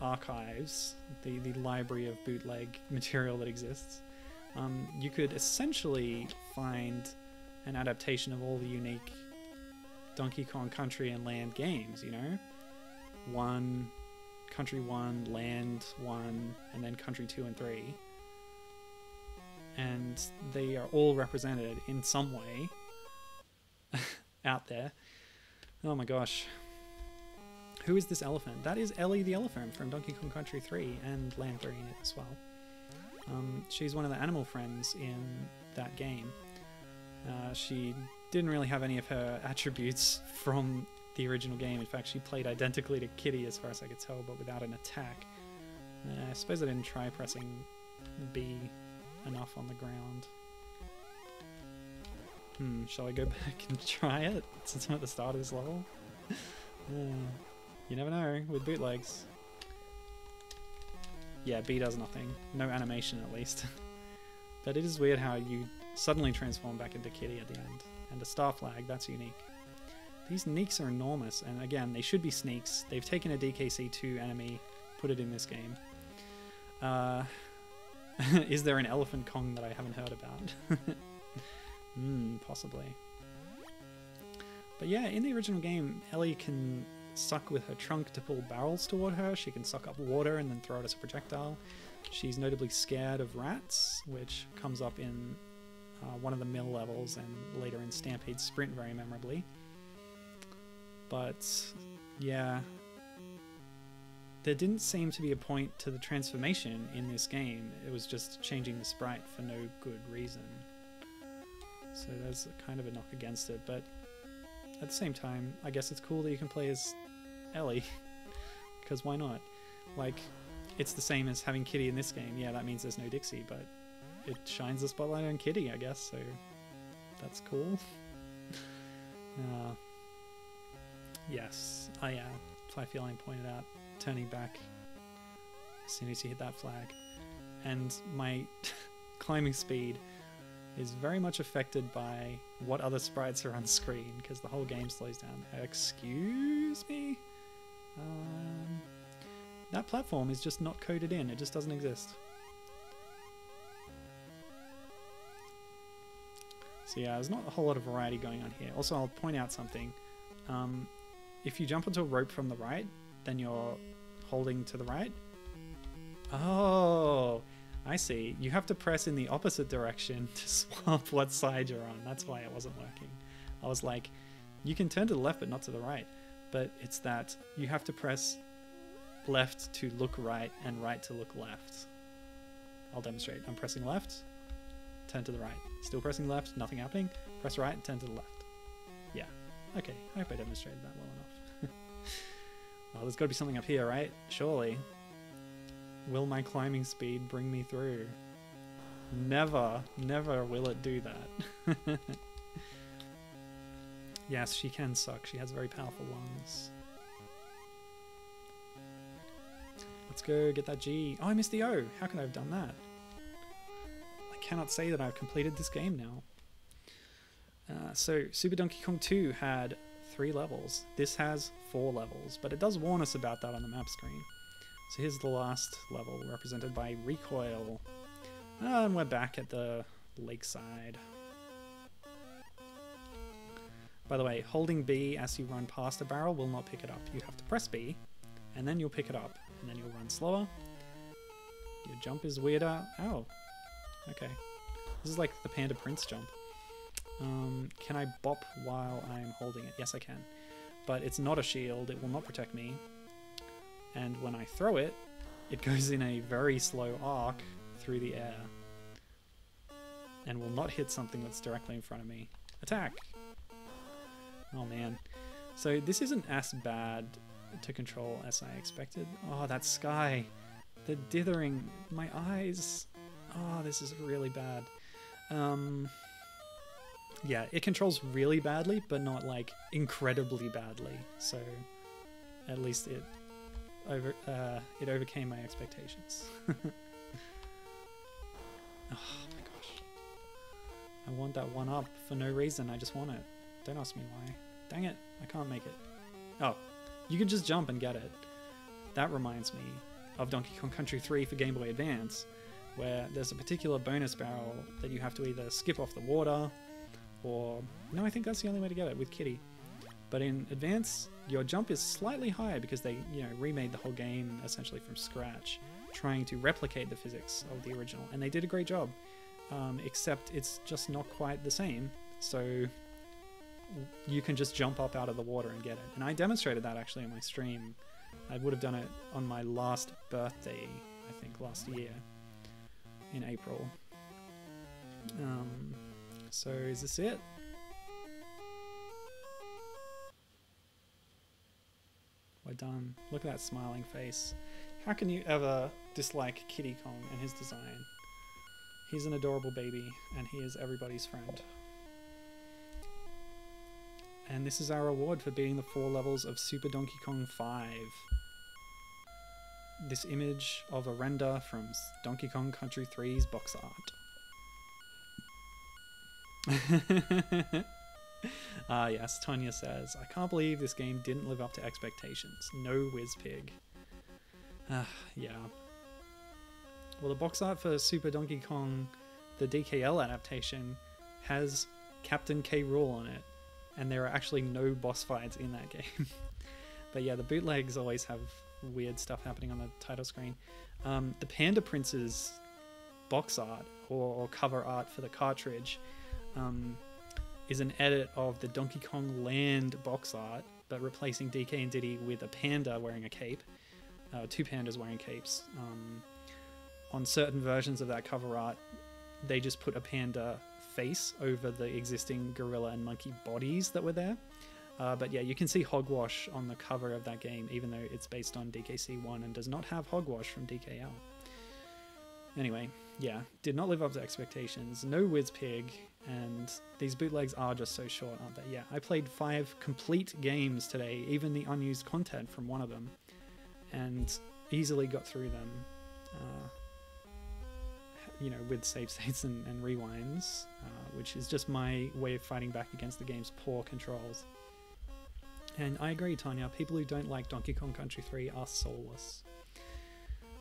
archives, the library of bootleg material that exists, you could essentially find an adaptation of all the unique Donkey Kong Country and Land games, you know? Country 1, Land 1, and then Country 2 and 3. And they are all represented in some way out there. Oh my gosh. Who is this elephant? That is Ellie the elephant from Donkey Kong Country 3 and Land 3 as well. She's one of the animal friends in that game. She didn't really have any of her attributes from the original game. In fact, she played identically to Kitty as far as I could tell, but without an attack. I suppose I didn't try pressing B enough on the ground. Shall I go back and try it since I'm at the start of this level? You never know with bootlegs. Yeah, B does nothing. No animation at least. But it is weird how you suddenly transform back into Kitty at the end. And a star flag, that's unique. These Neeks are enormous, and again, they should be sneaks. They've taken a DKC2 enemy, put it in this game. Is there an Elephant Kong that I haven't heard about? Possibly. But yeah, in the original game, Ellie can suck with her trunk to pull barrels toward her. She can suck up water and then throw it as a projectile. She's notably scared of rats, which comes up in one of the mill levels and later in Stampede Sprint very memorably. But yeah, there didn't seem to be a point to the transformation in this game. It was just changing the sprite for no good reason. So there's kind of a knock against it, but at the same time, I guess it's cool that you can play as Ellie, because why not? Like, it's the same as having Kitty in this game. Yeah, that means there's no Dixie, but it shines the spotlight on Kitty, I guess, so that's cool. Yes, Flyfeline pointed out, turning back as soon as you hit that flag. And my climbing speed is very much affected by what other sprites are on screen, because the whole game slows down. Excuse me? That platform is just not coded in, it just doesn't exist. So yeah, there's not a whole lot of variety going on here. Also, I'll point out something. If you jump onto a rope from the right, then you're holding to the right. Oh, I see. You have to press in the opposite direction to swap what side you're on. That's why it wasn't working. I was like, you can turn to the left but not to the right. But it's that you have to press left to look right and right to look left. I'll demonstrate. I'm pressing left, turn to the right. Still pressing left, nothing happening. Press right, turn to the left. Yeah. Okay, I hope I demonstrated that well enough. Well, there's got to be something up here, right? Surely. Will my climbing speed bring me through? Never, never will it do that. Yes, she can suck. She has very powerful lungs. Let's go get that G. Oh, I missed the O. How could I have done that? I cannot say that I've completed this game now. So Super Donkey Kong 2 had 3 levels. This has 4 levels, but it does warn us about that on the map screen. So here's the last level, represented by Recoil. And we're back at the lakeside. By the way, holding B as you run past a barrel will not pick it up. You have to press B, and then you'll pick it up, and then you'll run slower. Your jump is weirder. Oh, okay. This is like the Panda Prince jump. Can I bop while I'm holding it? Yes, I can. But it's not a shield. It will not protect me. And when I throw it, it goes in a very slow arc through the air. And will not hit something that's directly in front of me. Attack! Oh man. So this isn't as bad to control as I expected. Oh, that sky. The dithering. My eyes. Oh, this is really bad. Yeah, it controls really badly, but not like incredibly badly. So at least it overcame my expectations. Oh my gosh. I want that one up for no reason. I just want it. Don't ask me why. Dang it, I can't make it. Oh, you can just jump and get it. That reminds me of Donkey Kong Country 3 for Game Boy Advance, where there's a particular bonus barrel that you have to either skip off the water, or... No, I think that's the only way to get it, with Kitty. But in Advance, your jump is slightly higher because they, you know, remade the whole game essentially from scratch, trying to replicate the physics of the original. And they did a great job, except it's just not quite the same. So you can just jump up out of the water and get it. And I demonstrated that actually on my stream. I would have done it on my last birthday, I think, last year, in April. So is this it? We're done. Look at that smiling face. How can you ever dislike Kiddy Kong and his design? He's an adorable baby, and he is everybody's friend. And this is our reward for beating the 4 levels of Super Donkey Kong 5. This image of a render from Donkey Kong Country 3's box art. Ah yes, Tonya says, I can't believe this game didn't live up to expectations. No whiz pig. Yeah. Well, the box art for Super Donkey Kong, the DKL adaptation, has Captain K. Rool on it, and there are actually no boss fights in that game. But yeah, the bootlegs always have weird stuff happening on the title screen. The Panda Prince's box art, or cover art for the cartridge, is an edit of the Donkey Kong Land box art, but replacing DK and Diddy with a panda wearing a cape. 2 pandas wearing capes. On certain versions of that cover art, they just put a panda face over the existing gorilla and monkey bodies that were there. But yeah, you can see hogwash on the cover of that game, even though it's based on DKC1 and does not have hogwash from DKL. Anyway, yeah, did not live up to expectations. No whiz pig, and these bootlegs are just so short, aren't they? Yeah, I played 5 complete games today, even the unused content from one of them, and easily got through them, you know, with save states and rewinds, which is just my way of fighting back against the game's poor controls. And I agree, Tanya, people who don't like Donkey Kong Country 3 are soulless.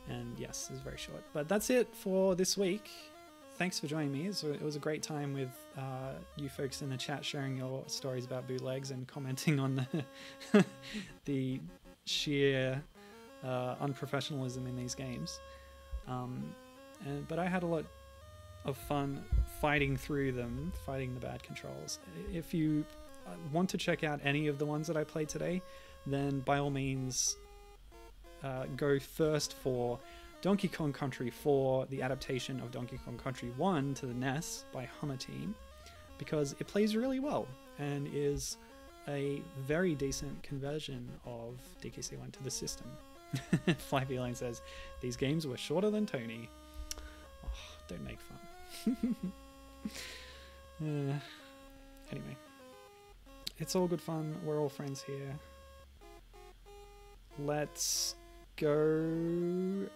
And yes, it's very short. But that's it for this week. Thanks for joining me. It was a great time with you folks in the chat sharing your stories about bootlegs and commenting on the, the sheer unprofessionalism in these games. But I had a lot of fun fighting through them, fighting the bad controls. If you want to check out any of the ones that I played today, then by all means go first for Donkey Kong Country 4, the adaptation of Donkey Kong Country 1 to the NES by Hummer Team, because it plays really well and is a very decent conversion of DKC1 to the system. Fly Feline says, these games were shorter than Tony. Oh, don't make fun. Anyway, it's all good fun. We're all friends here. Let's go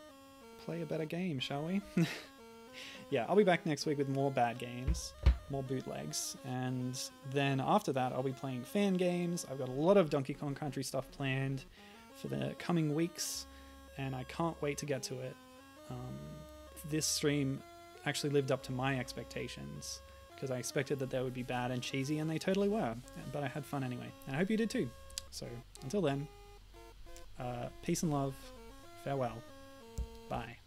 play a better game, shall we? Yeah, I'll be back next week with more bad games, more bootlegs, and then after that I'll be playing fan games. I've got a lot of Donkey Kong Country stuff planned for the coming weeks, and I can't wait to get to it. This stream actually lived up to my expectations, because I expected that they would be bad and cheesy, and they totally were, but I had fun anyway, and I hope you did too. So until then, peace and love, farewell, bye.